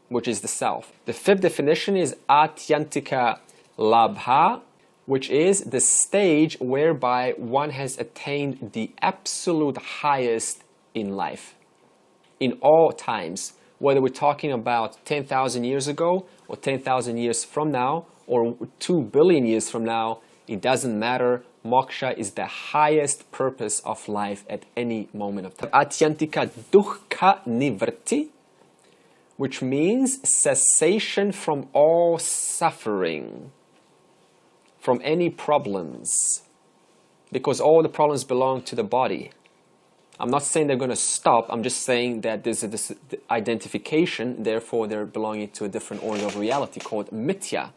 which is the self. The fifth definition is atyantika labha, which is the stage whereby one has attained the absolute highest in life, in all times, whether we're talking about 10,000 years ago or 10,000 years from now or 2 billion years from now, it doesn't matter. Moksha is the highest purpose of life at any moment of time. Atyantika dukkha nivrti, which means cessation from all suffering, from any problems, because all the problems belong to the body. I'm not saying they're going to stop. I'm just saying that there's this identification, therefore they're belonging to a different order of reality called mithya.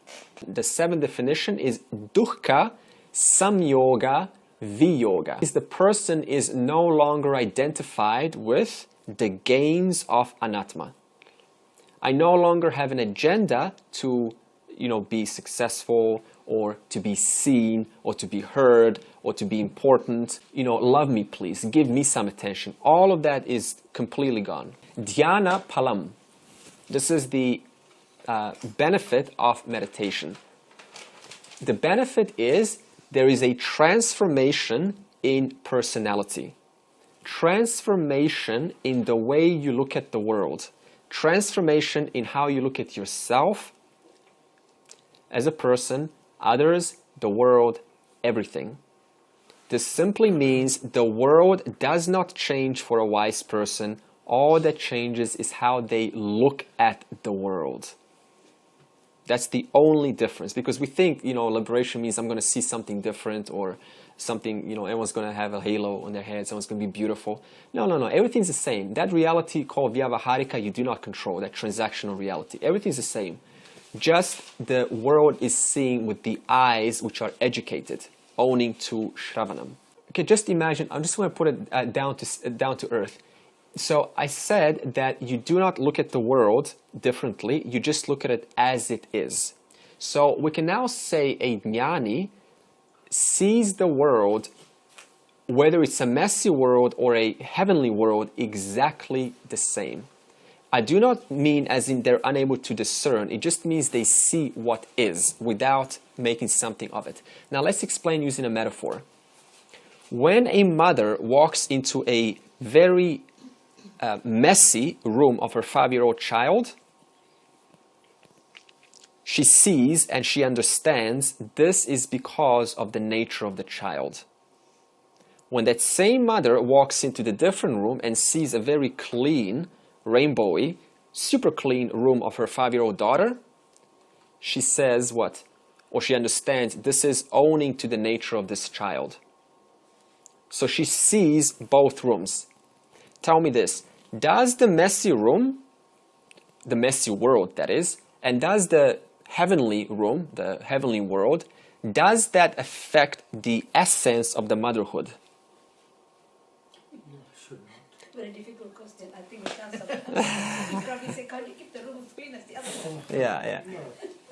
The seventh definition is dukkha samyoga viyoga. The person is no longer identified with the gains of anatma. I no longer have an agenda to, be successful or to be seen or to be heard or to be important. Love me please, give me some attention. All of that is completely gone. Dhyana palam. This is the benefit of meditation. The benefit is there is a transformation in personality. Transformation in the way you look at the world. Transformation in how you look at yourself as a person, others, the world, everything. This simply means the world does not change for a wise person. All that changes is how they look at the world. That's the only difference, because we think, liberation means I'm going to see something different or something, everyone's going to have a halo on their head, someone's going to be beautiful. No, everything's the same. That reality called vyavaharika, you do not control, that transactional reality. Everything's the same. Just the world is seeing with the eyes which are educated, owning to Shravanam. Okay, just imagine, I'm just going to put it down to earth. So I said that you do not look at the world differently, you just look at it as it is. So we can now say a jnani sees the world, whether it's a messy world or a heavenly world, exactly the same. I do not mean as in they're unable to discern, it just means they see what is without making something of it. Now let's explain using a metaphor. When a mother walks into a very messy room of her 5-year-old child, she sees and she understands this is because of the nature of the child. When that same mother walks into the different room and sees a very clean, rainbowy, super clean room of her 5-year-old daughter, she says what? Or she understands this is owning to the nature of this child. So she sees both rooms. Tell me this, does the messy room, the messy world that is, and does the heavenly room, the heavenly world, does that affect the essence of the motherhood? Very difficult question. I think we answer that. You probably say, can you keep the room as clean as the other one? Yeah.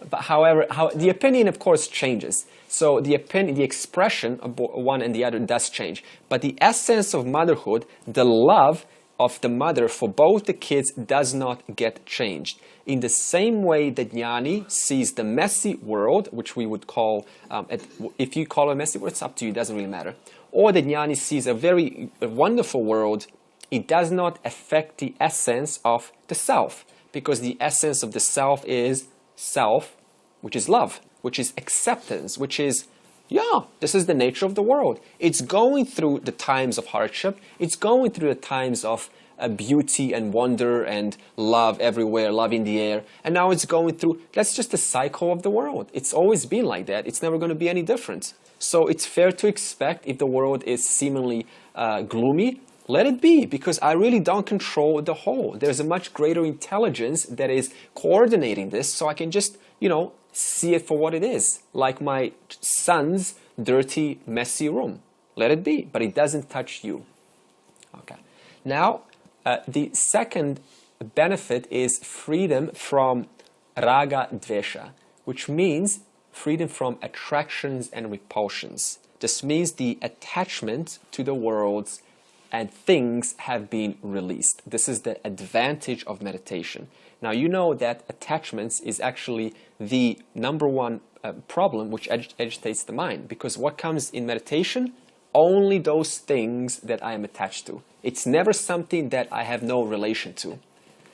But however, the opinion, of course, changes. So the expression of one and the other does change. But the essence of motherhood, the love of the mother for both the kids does not get changed. In the same way that jnani sees the messy world, which we would call, if you call it a messy world, it's up to you, it doesn't really matter. Or the jnani sees a very wonderful world, it does not affect the essence of the self. Because the essence of the self, which is love, which is acceptance, which is, this is the nature of the world. It's going through the times of hardship. It's going through the times of beauty and wonder and love everywhere, love in the air. And now it's going through, that's just the cycle of the world. It's always been like that. It's never going to be any different. So it's fair to expect if the world is seemingly gloomy, let it be, because I really don't control the whole. There's a much greater intelligence that is coordinating this, so I can just, see it for what it is, like my son's dirty, messy room. Let it be, but it doesn't touch you. Okay. Now, the second benefit is freedom from raga dvesha, which means freedom from attractions and repulsions. This means the attachment to the worlds and things have been released. This is the advantage of meditation. Now, you know that attachments is actually the number one problem which agitates the mind, because what comes in meditation? Only those things that I am attached to. It's never something that I have no relation to.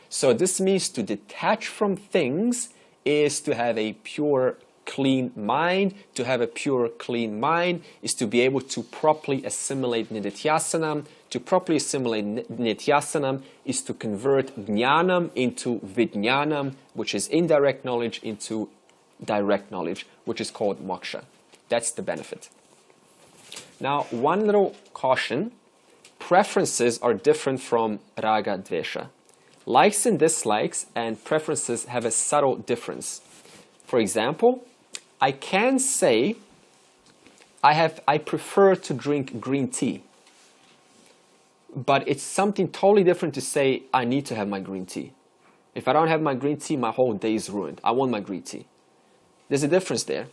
So this means to detach from things is to have a pure, clean mind. To have a pure, clean mind is to be able to properly assimilate nididhyasanam. To properly assimilate nididhyasanam is to convert jnanam into vijnanam, which is indirect knowledge, into direct knowledge, which is called moksha. That's the benefit. Now, one little caution. Preferences are different from raga dvesha. Likes and dislikes and preferences have a subtle difference. For example, I can say I prefer to drink green tea. But it's something totally different to say I need to have my green tea. If I don't have my green tea, my whole day is ruined. I want my green tea. There's a difference there.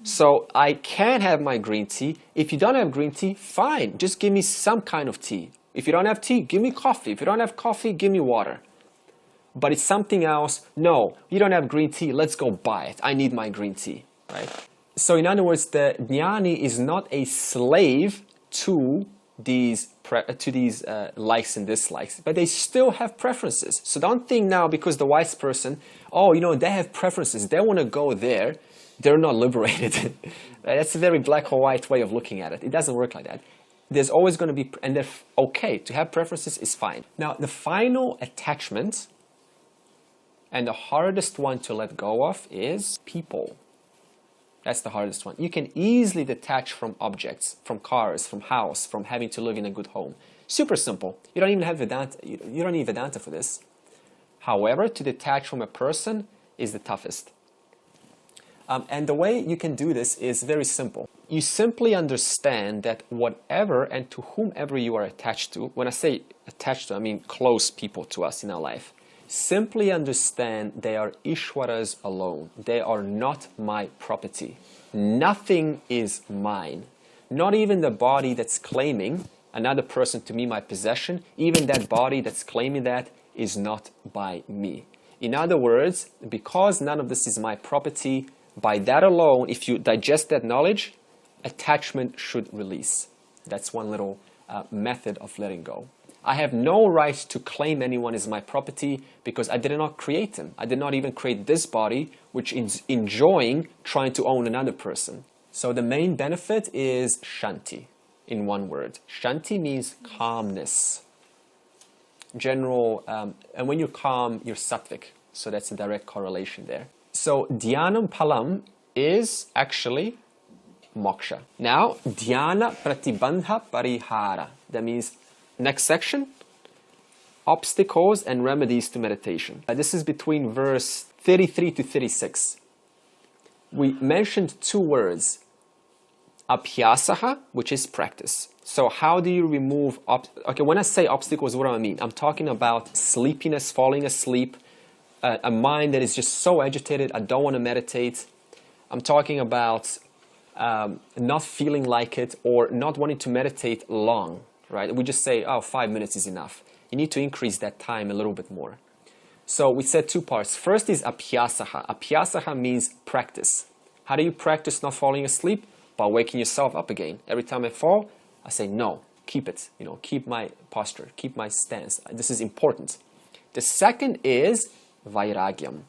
So I can have my green tea. If you don't have green tea, fine. Just give me some kind of tea. If you don't have tea, give me coffee. If you don't have coffee, give me water. But it's something else. No, you don't have green tea. Let's go buy it. I need my green tea, right? So in other words, the jnani is not a slave to these likes and dislikes, but they still have preferences. So don't think now because the wise person, they have preferences. They want to go there. They're not liberated. That's a very black or white way of looking at it. It doesn't work like that. There's always going to be, and they're okay. To have preferences is fine. Now, the final attachment and the hardest one to let go of is people. That's the hardest one. You can easily detach from objects, from cars, from house, from having to live in a good home. Super simple. You don't even have Vedanta. You don't need Vedanta for this. However, to detach from a person is the toughest. And the way you can do this is very simple. You simply understand that whatever and to whomever you are attached to, when I say attached to, I mean close people to us in our life, simply understand they are Ishwara's alone. They are not my property. Nothing is mine. Not even the body that's claiming another person to be my possession, even that body that's claiming that is not by me. In other words, because none of this is my property, by that alone, if you digest that knowledge, attachment should release. That's one little method of letting go. I have no right to claim anyone as my property because I did not create them. I did not even create this body, which is enjoying trying to own another person. So the main benefit is shanti, in one word. Shanti means calmness. General, and when you're calm, you're sattvic. So that's a direct correlation there. So dhyanam palam is actually moksha. Now, dhyana pratibandha parihara. That means, next section, obstacles and remedies to meditation. This is between verse 33 to 36. We mentioned two words, abhyasaha, which is practice. So how do you remove, okay, when I say obstacles, what do I mean? I'm talking about sleepiness, falling asleep, a mind that is just so agitated, I don't want to meditate. I'm talking about not feeling like it or not wanting to meditate long, right? We just say, oh, 5 minutes is enough. You need to increase that time a little bit more. So we said two parts. First is abhyasaha. Abhyasaha means practice. How do you practice not falling asleep? By waking yourself up again. Every time I fall, I say, no, keep it. Keep my posture, keep my stance. This is important. The second is vairagyam.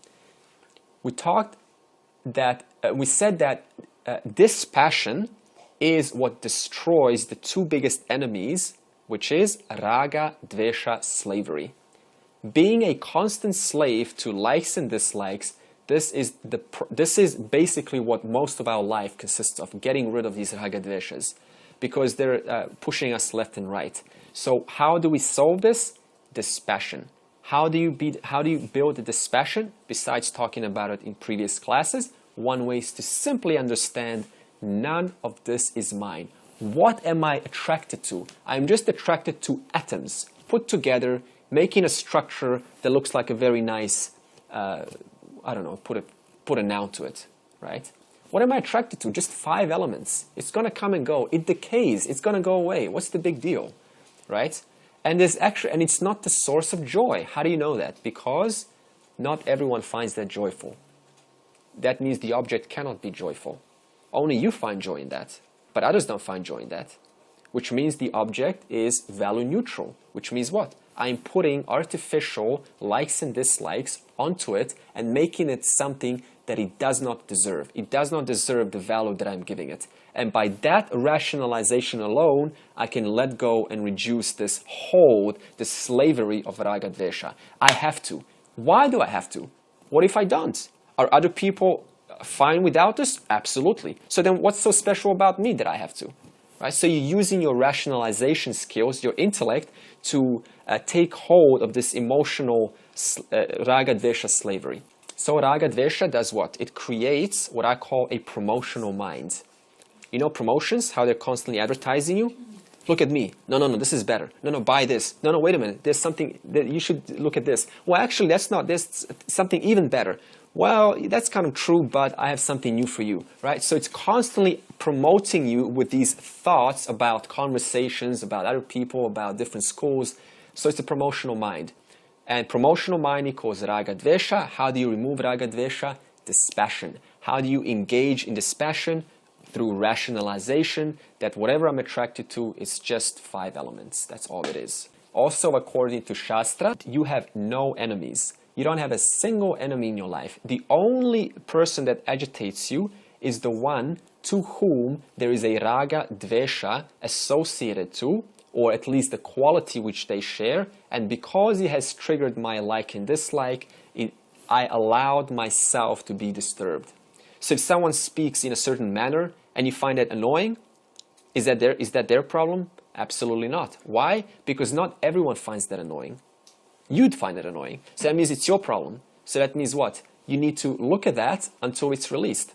We said that dispassion is what destroys the two biggest enemies, which is raga, dvesha, slavery. Being a constant slave to likes and dislikes, this is basically what most of our life consists of, getting rid of these raga dveshas, because they're pushing us left and right. So how do we solve this? Dispassion. How do you build the dispassion? Besides talking about it in previous classes, one way is to simply understand none of this is mine. What am I attracted to? I'm just attracted to atoms put together, making a structure that looks like a very nice, put a noun to it, right? What am I attracted to? Just 5 elements. It's going to come and go. It decays. It's going to go away. What's the big deal, right? And it's not the source of joy. How do you know that? Because not everyone finds that joyful. That means the object cannot be joyful. Only you find joy in that, but others don't find joy in that, which means the object is value neutral, which means what? I'm putting artificial likes and dislikes onto it and making it something that it does not deserve. It does not deserve the value that I'm giving it. And by that rationalization alone, I can let go and reduce this hold, this slavery of raga dvesha. I have to. Why do I have to? What if I don't? Are other people fine without this? Absolutely. So then what's so special about me that I have to? Right? So you're using your rationalization skills, your intellect, to take hold of this emotional raga dvesha slavery. So raga dvesha does what? It creates what I call a promotional mind. You know promotions, how they're constantly advertising you? Look at me. No, this is better. No, buy this. No, wait a minute. There's something that you should look at this. Well, actually, that's not. There's something even better. Well, that's kind of true, but I have something new for you, right? So it's constantly promoting you with these thoughts about conversations, about other people, about different schools. So it's a promotional mind. And promotional mind equals raga dvesha. How do you remove raga dvesha? Dispassion. How do you engage in dispassion? Through rationalization, that whatever I'm attracted to is just 5 elements. That's all it is. Also, according to Shastra, you have no enemies. You don't have a single enemy in your life. The only person that agitates you is the one to whom there is a raga dvesha associated to, or at least the quality which they share. And because it has triggered my like and dislike, I allowed myself to be disturbed. So if someone speaks in a certain manner and you find that annoying, is that their problem? Absolutely not. Why? Because not everyone finds that annoying. You'd find it annoying. So that means it's your problem. So that means what? You need to look at that until it's released.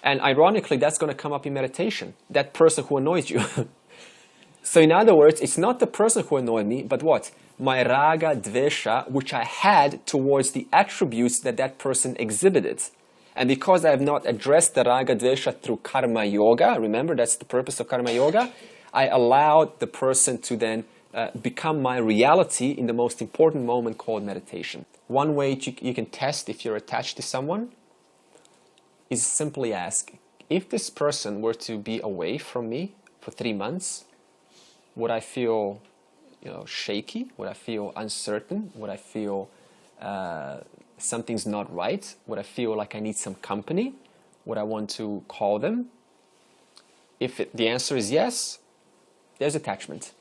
And ironically, that's going to come up in meditation, that person who annoys you. So in other words, it's not the person who annoyed me, but what? My raga, dvesha, which I had towards the attributes that that person exhibited. And because I have not addressed the raga, dvesha through karma yoga, remember that's the purpose of karma yoga, I allowed the person to then become my reality in the most important moment called meditation. One way you can test if you're attached to someone is simply ask, if this person were to be away from me for 3 months, would I feel shaky? Would I feel uncertain? Would I feel something's not right? Would I feel like I need some company? Would I want to call them? If the answer is yes, there's attachment.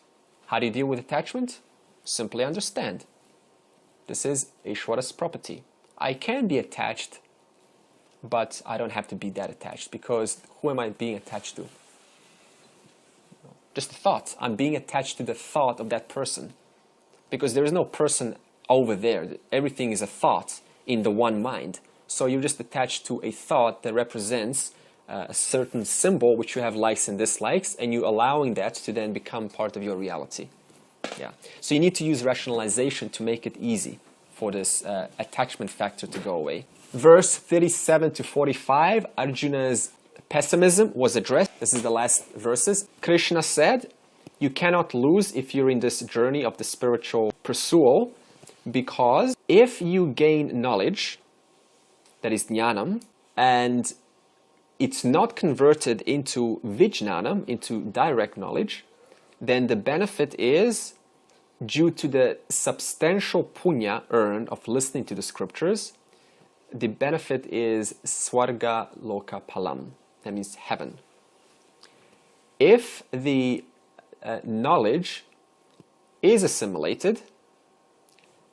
How do you deal with attachment? Simply understand. This is Ishvara's property. I can be attached, but I don't have to be that attached, because who am I being attached to? Just a thought. I'm being attached to the thought of that person, because there is no person over there. Everything is a thought in the one mind. So you're just attached to a thought that represents a certain symbol which you have likes and dislikes, and you allowing that to then become part of your reality. Yeah. So you need to use rationalization to make it easy for this attachment factor to go away. Verse 37 to 45, Arjuna's pessimism was addressed. This is the last verses. Krishna said, you cannot lose if you're in this journey of the spiritual pursuit, because if you gain knowledge, that is jnanam, and it's not converted into vijnanam, into direct knowledge, then the benefit is, due to the substantial punya earned of listening to the scriptures, the benefit is swarga loka palam. That means heaven. If the knowledge is assimilated,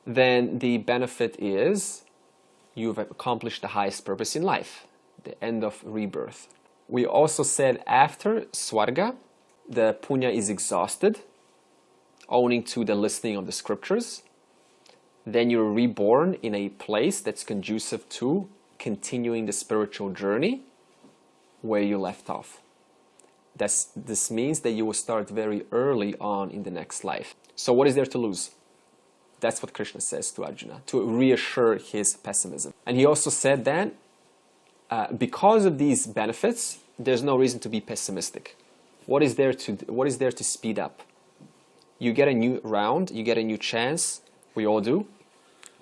then the benefit is you've accomplished the highest purpose in life, the end of rebirth. We also said after swarga, the punya is exhausted, owing to the listening of the scriptures. Then you're reborn in a place that's conducive to continuing the spiritual journey where you left off. This means that you will start very early on in the next life. So what is there to lose? That's what Krishna says to Arjuna, to reassure his pessimism. And he also said then, because of these benefits, there's no reason to be pessimistic. What is there to speed up? You get a new round, you get a new chance. We all do.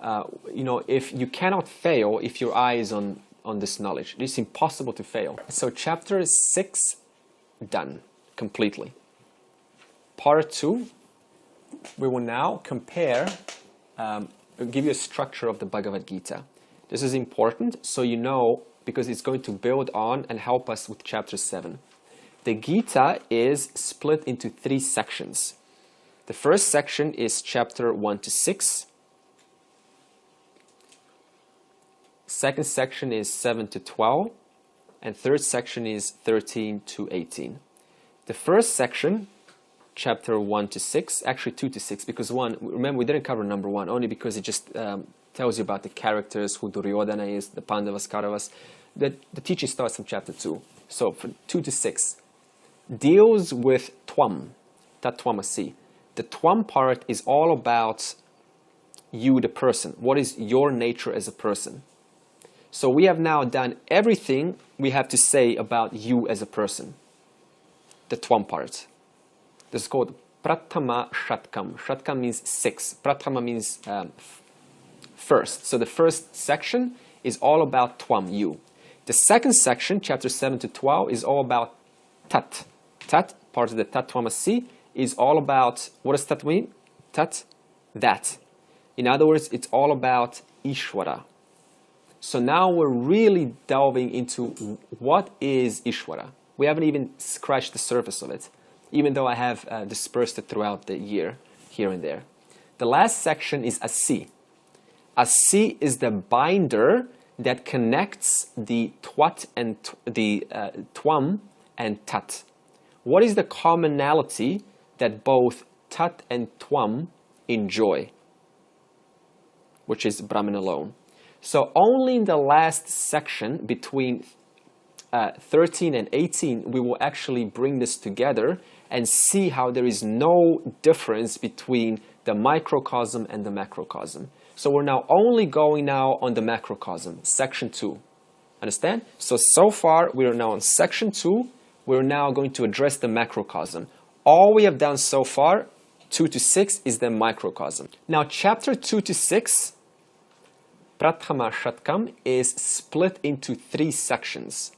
If you cannot fail if your eye is on this knowledge. It's impossible to fail. So chapter 6 done completely. Part 2, we will now compare, give you a structure of the Bhagavad Gita. This is important so you know, because it's going to build on and help us with chapter 7. The Gita is split into 3 sections. The first section is chapter 1 to 6. Second section is 7 to 12. And third section is 13 to 18. The first section, chapter 1 to 6, actually 2 to 6, because remember we didn't cover number 1, only because it just tells you about the characters, who Duryodhana is, the Pandavas, Kauravas. The teaching starts from chapter 2. So from 2 to 6 deals with Tvam, Tattvamasi. The Tvam part is all about you, the person. What is your nature as a person? So we have now done everything we have to say about you as a person. The Tvam part. This is called Pratama Shatkam. Shatkam means 6. Pratama means first. So the first section is all about Tvam, you. The second section, chapter 7 to 12, is all about Tat. Tat, part of the Tattvamasi, is all about, what does Tat mean? Tat, that. In other words, it's all about Ishvara. So now we're really delving into what is Ishvara. We haven't even scratched the surface of it, even though I have dispersed it throughout the year, here and there. The last section is Asi. Asi is the binder that connects the Twat and the Tvam and Tat. What is the commonality that both Tat and Tvam enjoy? Which is Brahman alone. So only in the last section between 13 and 18, we will actually bring this together and see how there is no difference between the microcosm and the macrocosm. So we're now only going now on the macrocosm, section 2. Understand? So far we are now on section 2. We're now going to address the macrocosm. All we have done so far, 2 to 6, is the microcosm. Now chapter 2 to 6, Prathama Shatkam, is split into 3 sections.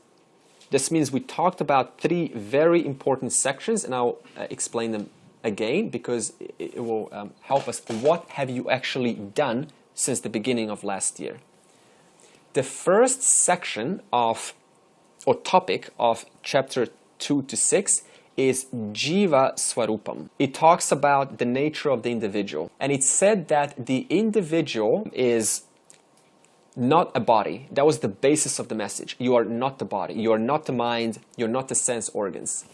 This means we talked about 3 very important sections, and I'll explain them again because it will help us. What have you actually done since the beginning of last year? The first section of, or topic of chapter 2 to 6 is Jiva Swarupam. It talks about the nature of the individual. And it said that the individual is not a body. That was the basis of the message. You are not the body. You are not the mind. You're not the sense organs.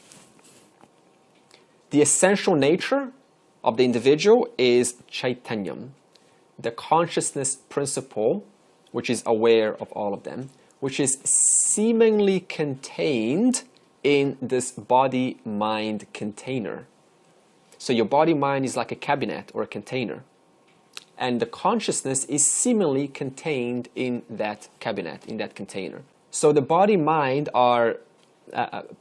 The essential nature of the individual is Chaitanyam, the consciousness principle, which is aware of all of them, which is seemingly contained in this body-mind container. So your body-mind is like a cabinet or a container. And the consciousness is seemingly contained in that cabinet, in that container. So the body-mind are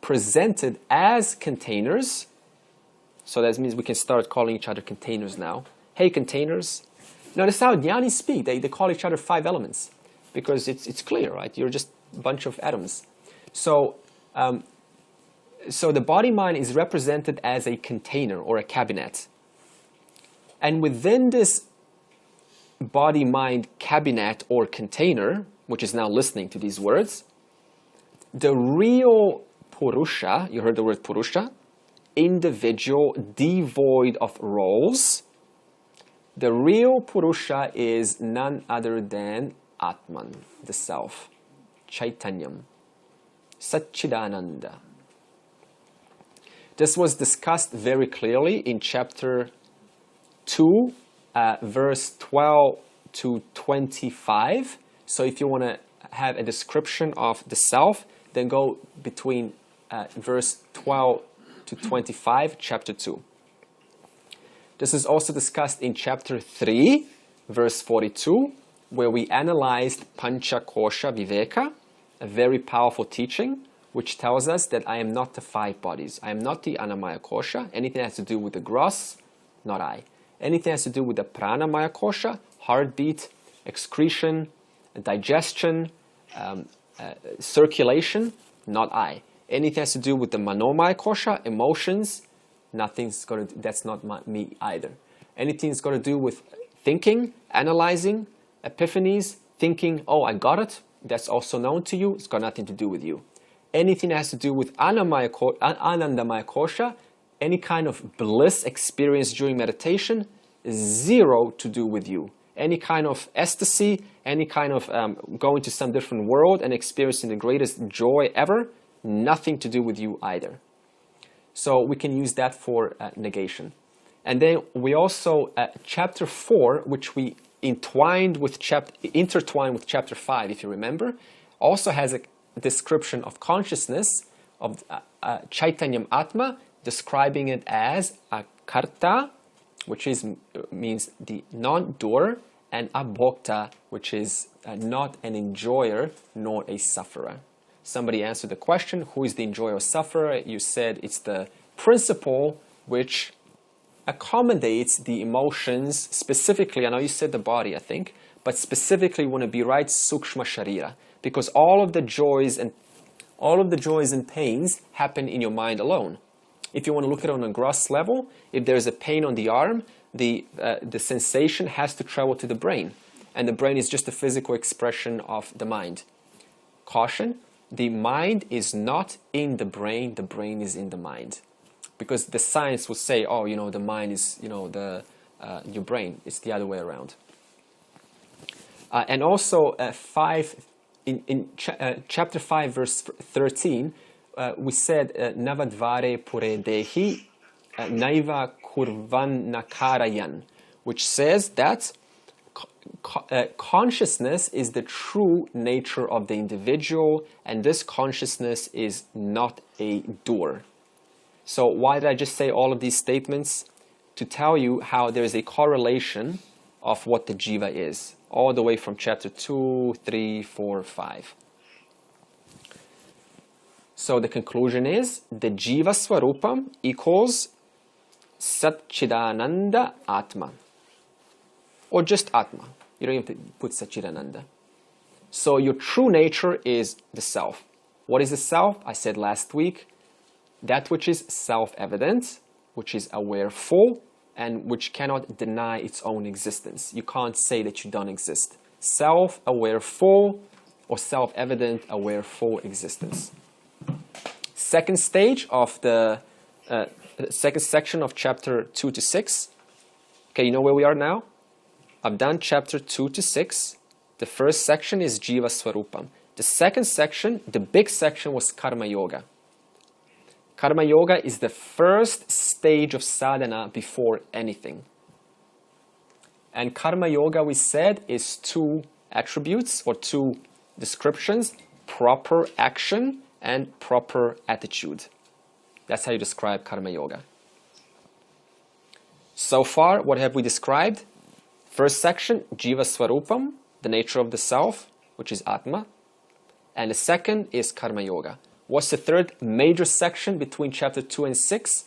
presented as containers. So that means we can start calling each other containers now. Hey, containers. Now, that's how Jnanis speak. They call each other 5 elements because it's clear, right? You're just a bunch of atoms. So, so the body-mind is represented as a container or a cabinet. And within this body-mind cabinet or container, which is now listening to these words, the real Purusha, you heard the word Purusha, individual devoid of roles, the real Purusha is none other than Atman, the Self, Chaitanyam, Satchidananda. This was discussed very clearly in chapter 2, verse 12 to 25. So if you want to have a description of the self, then go between verse 12 to 25, chapter 2. This is also discussed in chapter 3, verse 42, where we analyzed Pancha Kosha Viveka, a very powerful teaching, which tells us that I am not the 5 bodies. I am not the Annamaya Kosha. Anything that has to do with the gross, not I. Anything that has to do with the Pranamaya Kosha, heartbeat, excretion, digestion, circulation, not I. Anything that has to do with the Manomaya Kosha, emotions, that's not me either. Anything that's got to do with thinking, analyzing, epiphanies, thinking, oh, I got it, that's also known to you, it's got nothing to do with you. Anything that has to do with Anandamaya Kosha, any kind of bliss experience during meditation, 0 to do with you. Any kind of ecstasy, any kind of going to some different world and experiencing the greatest joy ever, nothing to do with you either. So we can use that for negation. And then we also, chapter 4, which we intertwined with chapter 5, if you remember, also has a description of consciousness, of Chaitanyam Atma, describing it as a karta, which means the non-doer, and abhokta, which is not an enjoyer nor a sufferer. Somebody answered the question, who is the enjoyer or sufferer? You said it's the principle which accommodates the emotions, specifically, I know you said the body, I think, but specifically you want to be right, sukshma sharira, because all of the joys and pains happen in your mind alone. If you want to look at it on a gross level, if there's a pain on the arm, the sensation has to travel to the brain, and the brain is just a physical expression of the mind. Caution, the mind is not in the brain is in the mind. Because the science will say, oh, the mind is, your brain. It's the other way around. And also, in chapter 5, verse 13, we said, Navadvare pure dehi naiva kurvan nakarayan, which says that consciousness is the true nature of the individual, and this consciousness is not a doer. So why did I just say all of these statements? To tell you how there is a correlation of what the jiva is, all the way from chapter 2, 3, 4, 5. So the conclusion is, the jiva swarupam equals Satchidananda Atma. Or just Atma. You don't have to put Satchidananda. So your true nature is the self. What is the self? I said last week, that which is self-evident, which is awareful, and which cannot deny its own existence. You can't say that you don't exist. Self-awareful or self-evident awareful existence. Second stage of the second section of chapter 2 to 6. Okay, you know where we are now? I've done chapter 2 to 6. The first section is Jiva Swarupam. The second section, the big section, was Karma Yoga. Karma Yoga is the first stage of sadhana before anything. And Karma Yoga, we said, is 2 attributes or 2 descriptions: proper action and proper attitude. That's how you describe Karma Yoga. So far, what have we described? First section, Jiva Swarupam, the nature of the self, which is Atma. And the second is Karma Yoga. What's the third major section between chapter 2 and 6?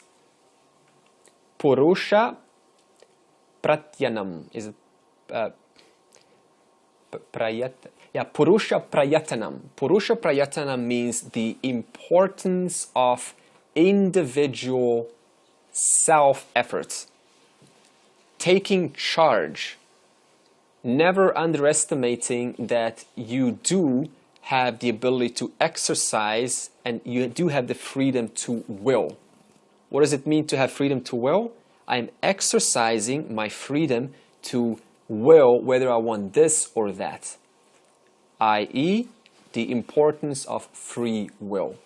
Purusha Pratyanam. Purusha Prayatanam. Purusha Prayatanam means the importance of individual self-effort. Taking charge. Never underestimating that you do have the ability to exercise and you do have the freedom to will. What does it mean to have freedom to will? I'm exercising my freedom to will whether I want this or that, i.e., the importance of free will.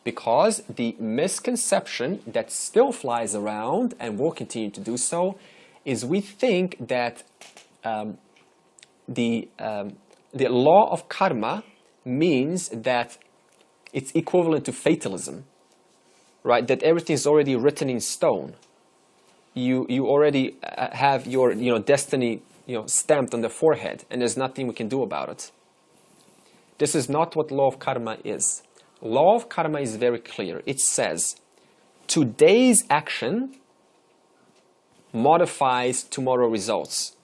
Because the misconception that still flies around and will continue to do so is we think that the law of karma means that it's equivalent to fatalism, right? That everything is already written in stone. You already have your destiny stamped on the forehead, and there's nothing we can do about it. This is not what law of karma is. Law of karma is very clear. It says today's action modifies tomorrow results.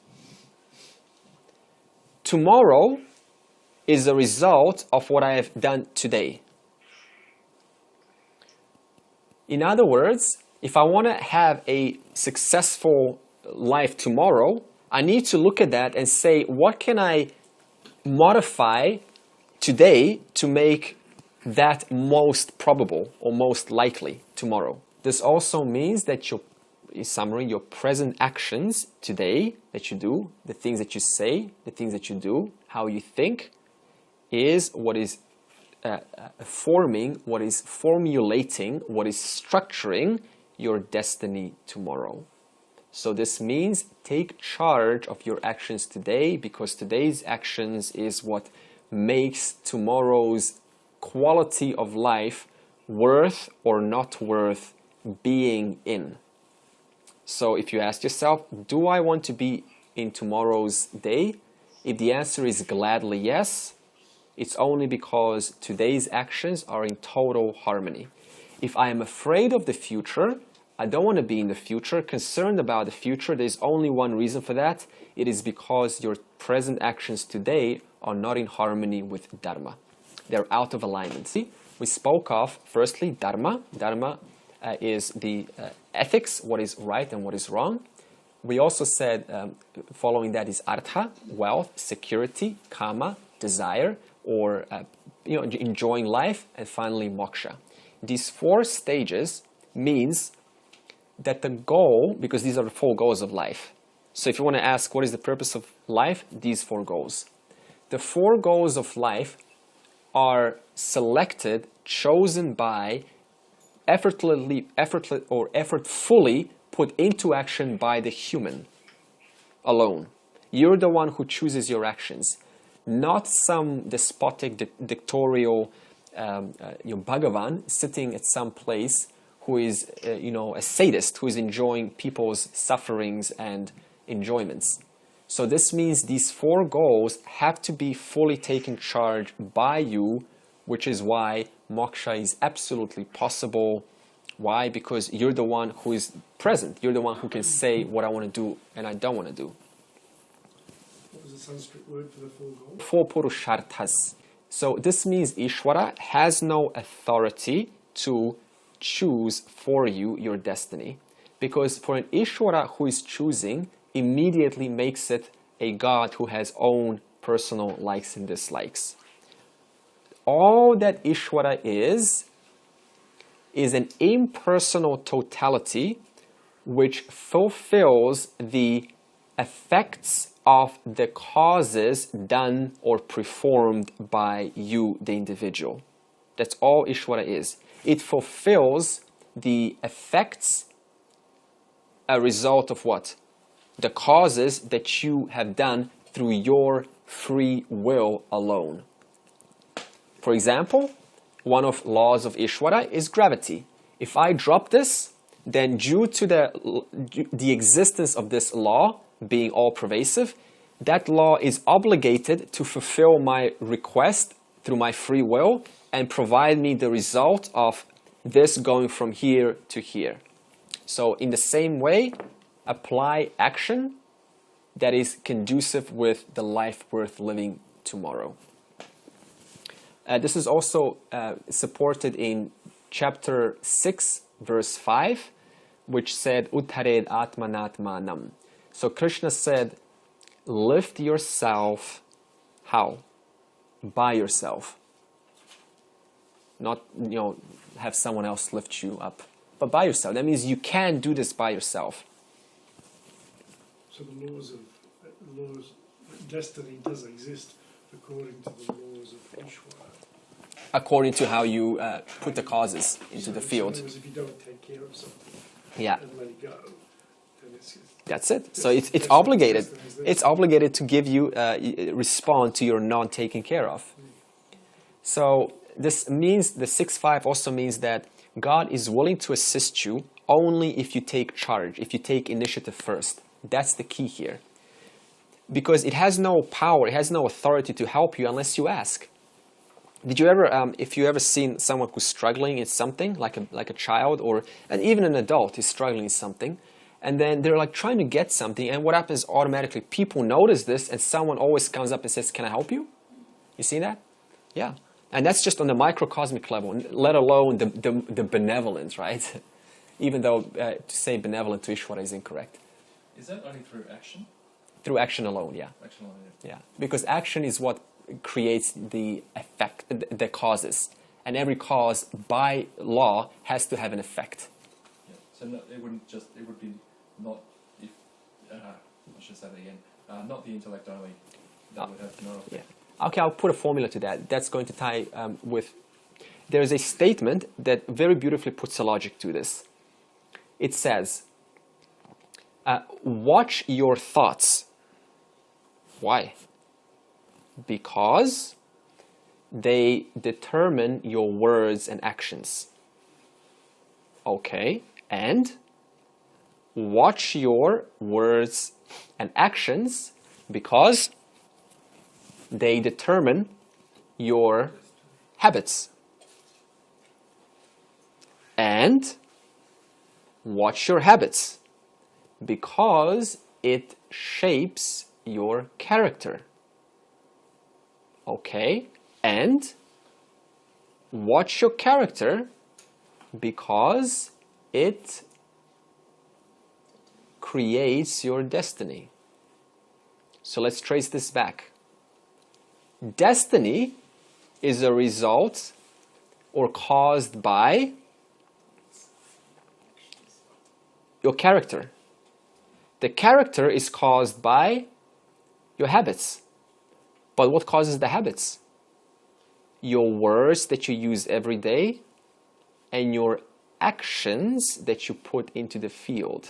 Tomorrow is a result of what I have done today. In other words, if I want to have a successful life tomorrow, I need to look at that and say, what can I modify today to make that most probable or most likely tomorrow? This also means that in summary, your present actions today that you do, the things that you say, the things that you do, how you think, is what is forming, what is formulating, what is structuring your destiny tomorrow. So this means take charge of your actions today, because today's actions is what makes tomorrow's quality of life worth or not worth being in. So if you ask yourself, do I want to be in tomorrow's day? If the answer is gladly yes, it's only because today's actions are in total harmony. If I am afraid of the future, I don't want to be in the future, concerned about the future, there's only one reason for that. It is because your present actions today are not in harmony with Dharma. They're out of alignment. See, we spoke of, firstly, Dharma. Dharma is the ethics, what is right and what is wrong. We also said, following that is Artha, wealth, security, Kama, desire, or enjoying life, and finally Moksha. These 4 stages means that the goal, because these are the 4 goals of life. So if you want to ask what is the purpose of life, these 4 goals. The 4 goals of life are selected, chosen by, effortfully put into action by the human alone. You're the one who chooses your actions, not some despotic, dictatorial Bhagavan sitting at some place who is, a sadist, who is enjoying people's sufferings and enjoyments. So this means these 4 goals have to be fully taken charge by you, which is why moksha is absolutely possible. Why? Because you're the one who is present. You're the one who can say what I want to do and I don't want to do. What was the Sanskrit word for the 4 goals? 4 purusharthas. So this means Ishvara has no authority to choose for you your destiny. Because for an Ishvara who is choosing, immediately makes it a God who has own personal likes and dislikes. All that Ishvara is an impersonal totality which fulfills the effects of the causes done or performed by you, the individual. That's all Ishvara is. It fulfills the effects, a result of what? The causes that you have done through your free will alone. For example, one of laws of Ishvara is gravity. If I drop this, then due to the existence of this law being all-pervasive, that law is obligated to fulfill my request through my free will and provide me the result of this going from here to here. So in the same way, apply action that is conducive with the life worth living tomorrow. This is also supported in chapter 6, verse 5, which said, Uttared Atmanatmanam. So Krishna said, lift yourself, how? By yourself. Not, have someone else lift you up, but by yourself. That means you can do this by yourself. So the laws, destiny does exist according to the laws of Ishvara. According to how you put the causes into the field. So if you don't take care of something and let it go, then it's... That's it. So it's obligated. It's obligated to give you, respond to your non-taken care of. So this means, the 6-5 also means that God is willing to assist you only if you take charge, if you take initiative first. That's the key here. Because it has no power, it has no authority to help you unless you ask. Did you ever, if you ever seen someone who's struggling in something, like a child and even an adult is struggling in something, and then they're like trying to get something, and what happens automatically, people notice this and someone always comes up and says, can I help you? You see that? Yeah. And that's just on the microcosmic level, let alone the benevolence, right? Even though to say benevolent to Ishvara is incorrect. Is that only through action? Through action alone, yeah. Action alone, yeah. Yeah, because action is what creates the effect, the causes. And every cause, by law, has to have an effect. Yeah. So no, it would be not, if, I should say that again, not the intellect only that would have no effect. Yeah. Okay, I'll put a formula to that. That's going to tie with... There's a statement that very beautifully puts a logic to this. It says, watch your thoughts. Why? Because they determine your words and actions. Okay, and watch your words and actions because they determine your habits. And watch your habits because it shapes your character. Okay, and watch your character because it creates your destiny. So let's trace this back. Destiny is a result or caused by your character. The character is caused by your habits. But what causes the habits? Your words that you use every day and your actions that you put into the field.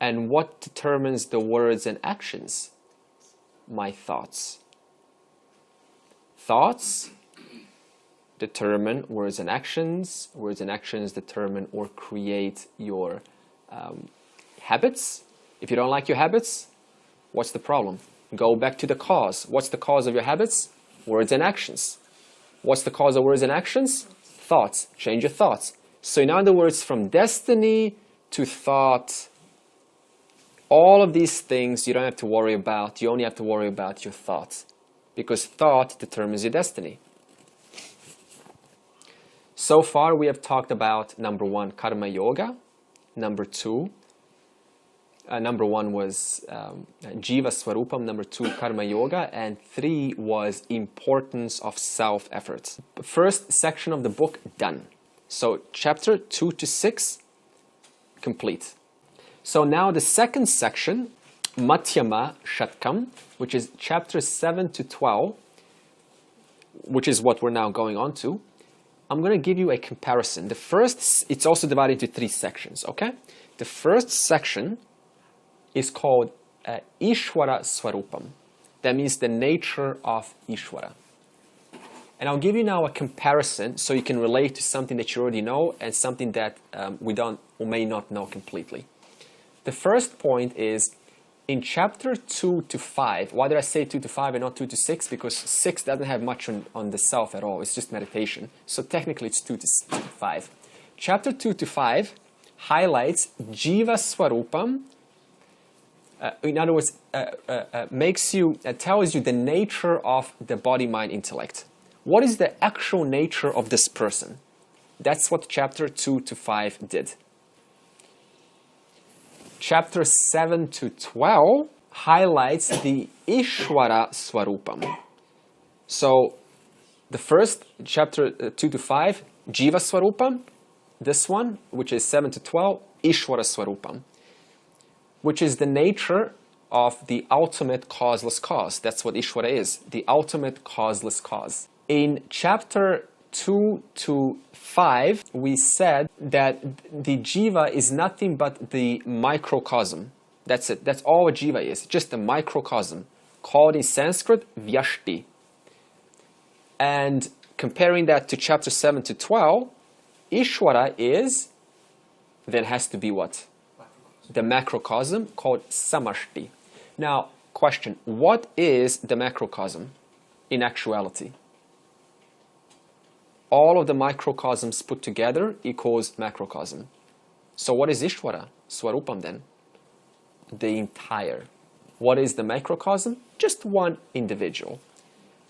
And what determines the words and actions? My thoughts. Thoughts determine words and actions. Words and actions determine or create your habits. If you don't like your habits, what's the problem? Go back to the cause. What's the cause of your habits? Words and actions. What's the cause of words and actions? Thoughts. Change your thoughts. So in other words, from destiny to thought, all of these things you don't have to worry about. You only have to worry about your thoughts, because thought determines your destiny. So far we have talked about number 1, Karma Yoga. Number 2, number 1 was Jiva Swarupam. Number 2, Karma Yoga. And 3 was importance of self-effort. First section of the book done. So chapter 2 to 6 complete. So now the second section, Madhyama Shatkam, which is chapter 7 to 12, which is what we're now going on to. I'm going to give you a comparison. The first, it's also divided into 3 sections, okay? The first section is called Ishvara Swarupam. That means the nature of Ishvara. And I'll give you now a comparison so you can relate to something that you already know and something that we don't or may not know completely. The first point is in chapter 2 to 5. Why did I say 2 to 5 and not 2 to 6? Because 6 doesn't have much on the self at all. It's just meditation. So technically it's 2 to 5. Chapter 2 to 5 highlights Jiva Swarupam. In other words, tells you the nature of the body, mind, intellect. What is the actual nature of this person? That's what chapter 2 to 5 did. Chapter 7 to 12 highlights the Ishvara Swarupam. So the first, chapter 2 to 5, Jiva Swarupam. This one, which is 7 to 12, Ishvara Swarupam, which is the nature of the ultimate causeless cause. That's what Ishvara is, the ultimate causeless cause. In chapter 2 to 5, we said that the jiva is nothing but the microcosm. That's it. That's all a jiva is, just a microcosm, called in Sanskrit vyashti. And comparing that to chapter 7 to 12, Ishvara is, then has to be what? The macrocosm, called samashti. Now, question, what is the macrocosm in actuality? All of the microcosms put together equals macrocosm. So what is Ishvara Swarupam then? The entire. What is the microcosm? Just one individual.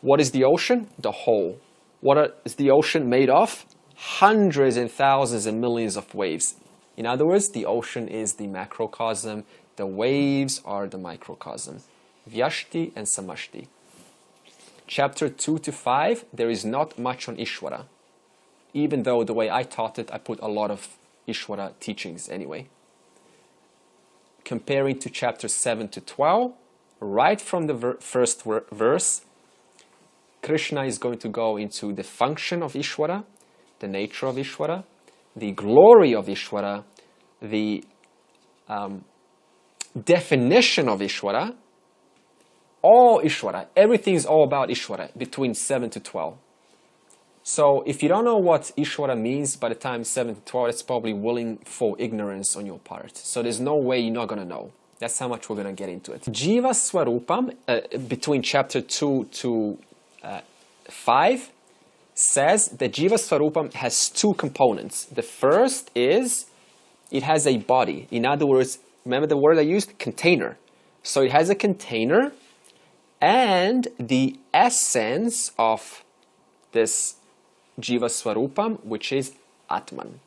What is the ocean? The whole. What is the ocean made of? Hundreds and thousands and millions of waves. In other words, the ocean is the macrocosm. The waves are the microcosm. Vyashti and Samashti. Chapter 2 to 5, there is not much on Ishvara. Even though the way I taught it, I put a lot of Ishvara teachings anyway. Comparing to chapter 7 to 12, right from the first verse, Krishna is going to go into the function of Ishvara, the nature of Ishvara, the glory of Ishvara, the definition of Ishvara, all Ishvara. Everything is all about Ishvara between 7 to 12. So if you don't know what Ishvara means by the time 7 to 12, it's probably willful ignorance on your part. So there's no way you're not going to know. That's how much we're going to get into it. Jiva Swarupam, between chapter 2 to 5, says that Jiva Swarupam has 2 components. The first is it has a body. In other words, remember the word I used? Container. So it has a container, and the essence of this Jiva Swarupam, which is Atman.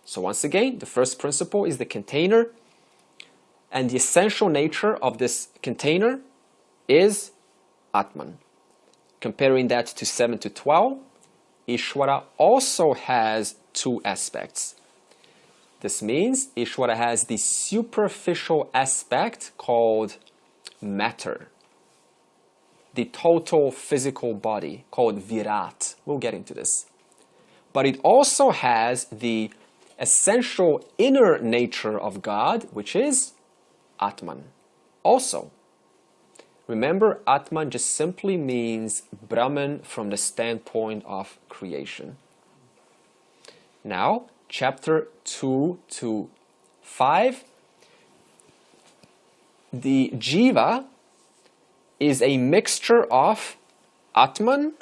So once again, the first principle is the container, and the essential nature of this container is Atman. Comparing that to 7 to 12, Ishvara also has 2 aspects. This means Ishvara has the superficial aspect called matter, the total physical body called Virat. We'll get into this. But it also has the essential inner nature of God, which is Atman. Also, remember, Atman just simply means Brahman from the standpoint of creation. Now, chapter 2 to 5, the Jiva is a mixture of Atman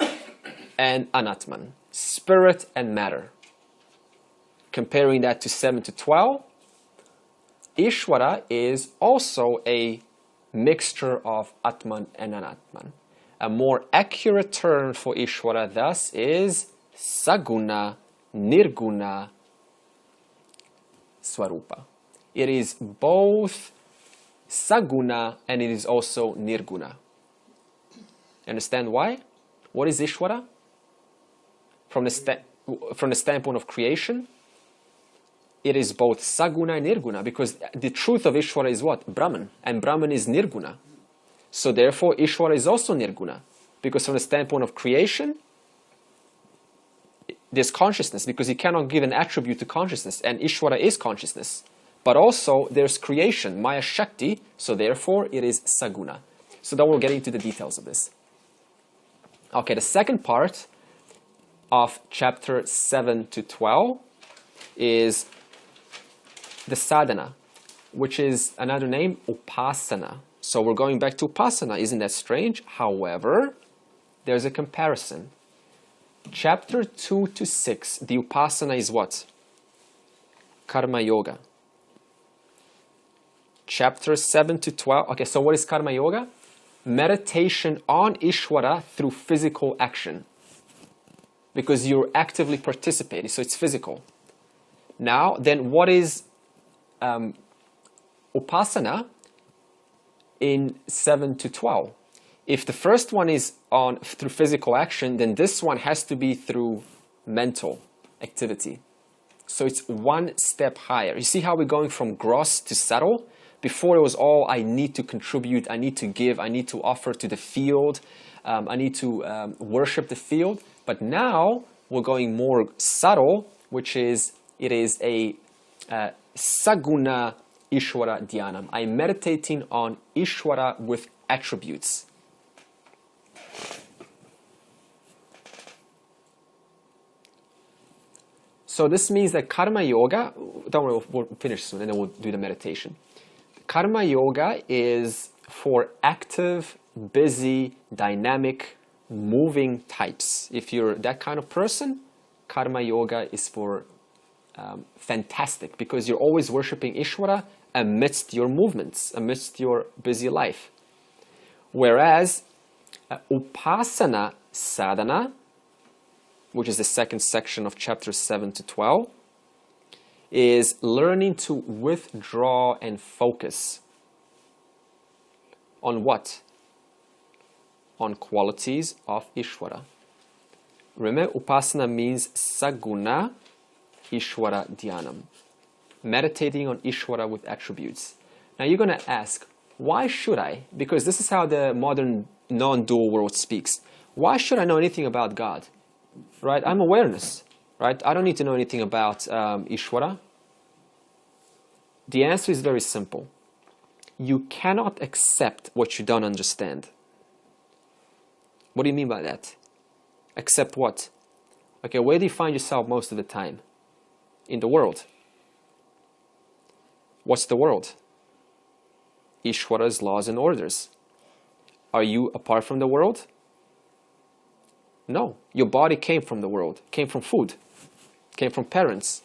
and Anatman, spirit and matter. Comparing that to 7 to 12, Ishvara is also a mixture of Atman and Anatman. A more accurate term for Ishvara thus is Saguna, Nirguna, Swarupa. It is both Saguna and it is also Nirguna. Understand why? What is Ishvara? From the standpoint of creation, it is both Saguna and Nirguna, because the truth of Ishvara is what? Brahman. And Brahman is Nirguna. So therefore, Ishvara is also Nirguna. Because from the standpoint of creation, there's consciousness, because you cannot give an attribute to consciousness, and Ishvara is consciousness. But also, there's creation, Maya Shakti, so therefore, it is Saguna. So then we'll get into the details of this. Okay, the second part of chapter 7 to 12 is the sadhana, which is another name, upasana. So we're going back to upasana. Isn't that strange? However, there's a comparison. Chapter 2 to 6, the upasana is what? Karma Yoga. Chapter 7 to 12, okay, so what is Karma Yoga? Meditation on Ishvara through physical action. Because you're actively participating, so it's physical. Now, then what is upasana in 7 to 12? If the first one is on through physical action, then this one has to be through mental activity. So it's one step higher. You see how we're going from gross to subtle? Before it was all I need to contribute, I need to give, I need to offer to the field, I need to worship the field. But now we're going more subtle, which is, it is a Saguna Ishvara Dhyanam. I'm meditating on Ishvara with attributes. So this means that Karma Yoga, don't worry, we'll finish soon and then we'll do the meditation. Karma Yoga is for active, busy, dynamic, moving types. If you're that kind of person, Karma Yoga is for fantastic, because you're always worshipping Ishvara amidst your movements, amidst your busy life. Whereas Upasana Sadhana, which is the second section of chapter 7 to 12, is learning to withdraw and focus on what? On qualities of Ishvara. Remember, Upasana means Saguna Ishvara Dhyanam. Meditating on Ishvara with attributes. Now you're going to ask, why should I? Because this is how the modern non-dual world speaks. Why should I know anything about God? Right? I'm awareness. Right? I don't need to know anything about Ishvara. The answer is very simple. You cannot accept what you don't understand. What do you mean by that? Accept what? Okay, where do you find yourself most of the time? In the world. What's the world? Ishvara's laws and orders. Are you apart from the world? No. Your body came from the world, came from food, came from parents.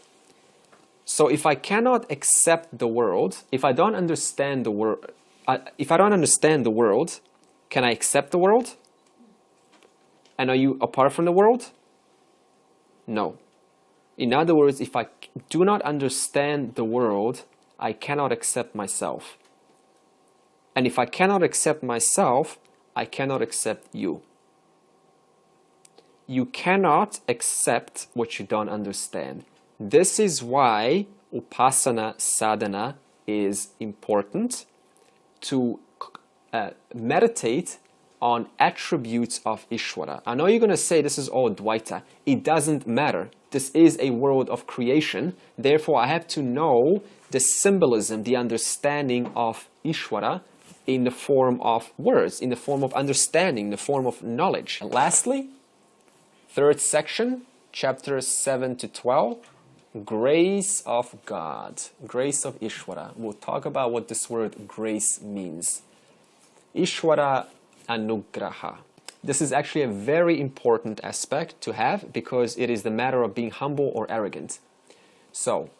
So if I cannot accept the world, if I don't understand the world, can I accept the world? And are you apart from the world? No. In other words, if I do not understand the world, I cannot accept myself. And if I cannot accept myself, I cannot accept you. You cannot accept what you don't understand. This is why Upasana Sadhana is important, to meditate on attributes of Ishvara. I know you're going to say this is all Advaita. It doesn't matter. This is a world of creation. Therefore, I have to know the symbolism, the understanding of Ishvara in the form of words, in the form of understanding, in the form of knowledge. And lastly, third section, chapters 7 to 12, grace of God, grace of Ishvara. We'll talk about what this word grace means. Ishvara Anugraha. This is actually a very important aspect to have because it is the matter of being humble or arrogant. So,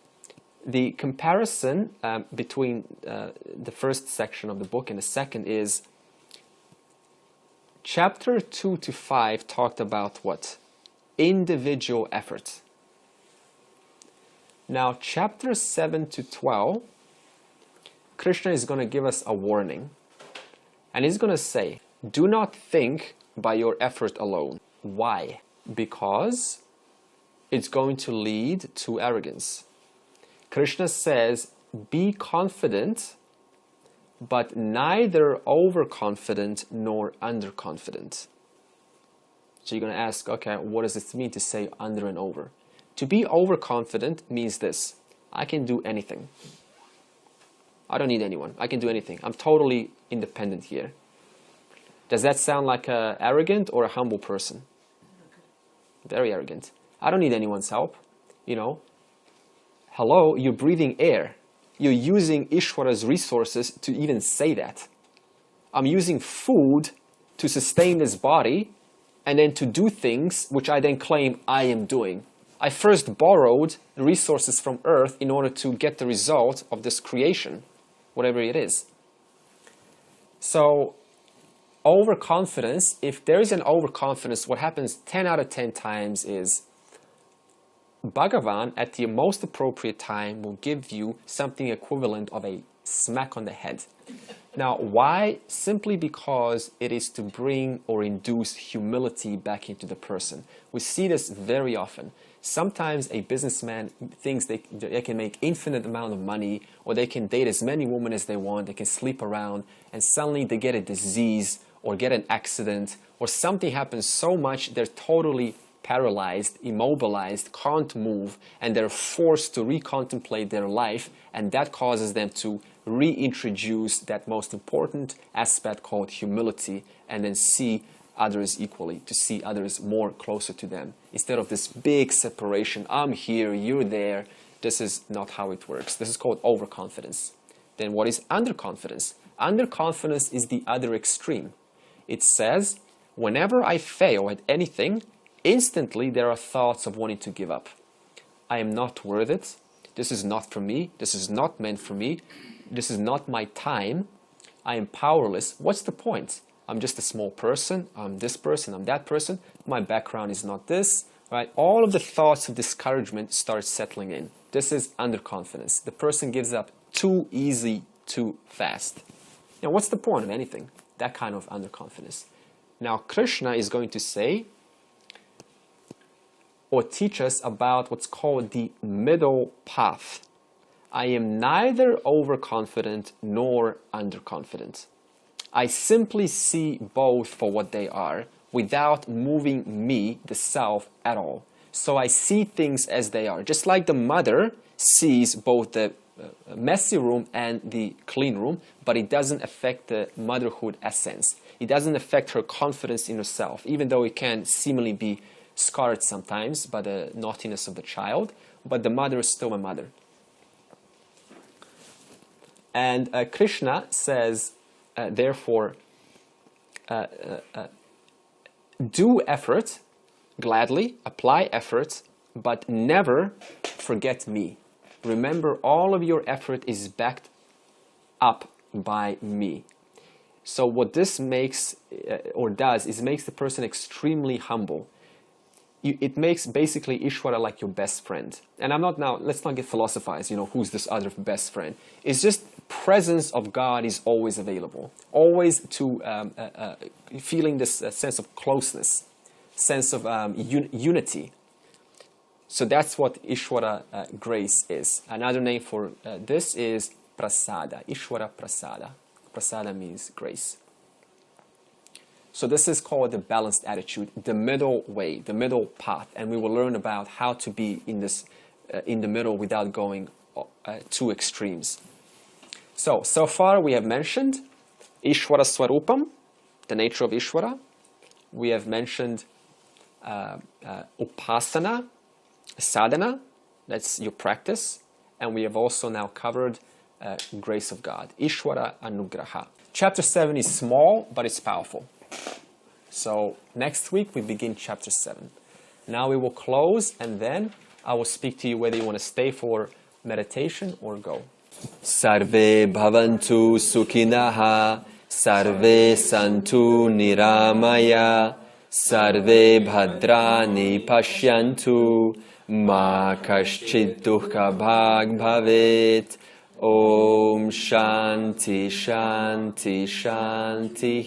the comparison between the first section of the book and the second is chapter 2 to 5 talked about what? Individual effort. Now, chapter 7 to 12, Krishna is going to give us a warning. And he's going to say, do not think by your effort alone. Why? Because it's going to lead to arrogance. Krishna says, be confident, but neither overconfident nor underconfident. So you're going to ask, okay, what does it mean to say under and over? To be overconfident means this: I can do anything. I don't need anyone. I can do anything. I'm totally independent here. Does that sound like an arrogant or a humble person? Very arrogant. I don't need anyone's help. You know, hello, you're breathing air. You're using Ishvara's resources to even say that. I'm using food to sustain this body and then to do things which I then claim I am doing. I first borrowed the resources from earth in order to get the result of this creation, whatever it is. So, overconfidence, if there is an overconfidence, what happens 10 out of 10 times is Bhagavan, at the most appropriate time, will give you something equivalent of a smack on the head. Now, why? Simply because it is to bring or induce humility back into the person. We see this very often. Sometimes a businessman thinks they can make infinite amount of money, or they can date as many women as they want, they can sleep around, and suddenly they get a disease or get an accident, or something happens so much they're totally paralyzed, immobilized, can't move, and they're forced to recontemplate their life, and that causes them to reintroduce that most important aspect called humility, and then see others equally, to see others more closer to them. Instead of this big separation, I'm here, you're there, this is not how it works. This is called overconfidence. Then what is underconfidence? Underconfidence is the other extreme. It says, whenever I fail at anything, instantly there are thoughts of wanting to give up. I am not worth it. This is not for me. This is not meant for me. This is not my time. I am powerless. What's the point? I'm just a small person. I'm this person. I'm that person. My background is not this. Right? All of the thoughts of discouragement start settling in. This is underconfidence. The person gives up too easy, too fast. Now, what's the point of anything? That kind of underconfidence. Now, Krishna is going to say or teach us about what's called the middle path. I am neither overconfident nor underconfident. I simply see both for what they are without moving me, the self, at all. So I see things as they are. Just like the mother sees both the messy room and the clean room, but it doesn't affect the motherhood essence. It doesn't affect her confidence in herself, even though it can seemingly be scarred sometimes by the naughtiness of the child, but the mother is still a mother. And Krishna says, therefore, do effort, gladly, apply effort, but never forget me. Remember, all of your effort is backed up by me. So what this makes, or does, is makes the person extremely humble. It makes basically Ishvara like your best friend. And I'm not now, let's not get philosophized, who's this other best friend. It's just presence of God is always available. Always to feeling this sense of closeness, sense of unity. So that's what Ishvara grace is. Another name for this is prasada, Ishvara prasada. Prasada means grace. So this is called the balanced attitude, the middle way, the middle path, and we will learn about how to be in this, in the middle without going to extremes. So far we have mentioned Ishvara Swarupam, the nature of Ishvara. We have mentioned Upasana, sadhana, that's your practice, and we have also now covered grace of God, Ishvara Anugraha. Chapter 7 is small, but it's powerful. So next week we begin chapter 7. Now we will close, and then I will speak to you whether you want to stay for meditation or go. Sarve bhavantu sukhinaha, sarve santu niramaya, sarve bhadrani pashyantu, ma kaschid dukkha bhag bhavet. Om Shanti Shanti Shanti.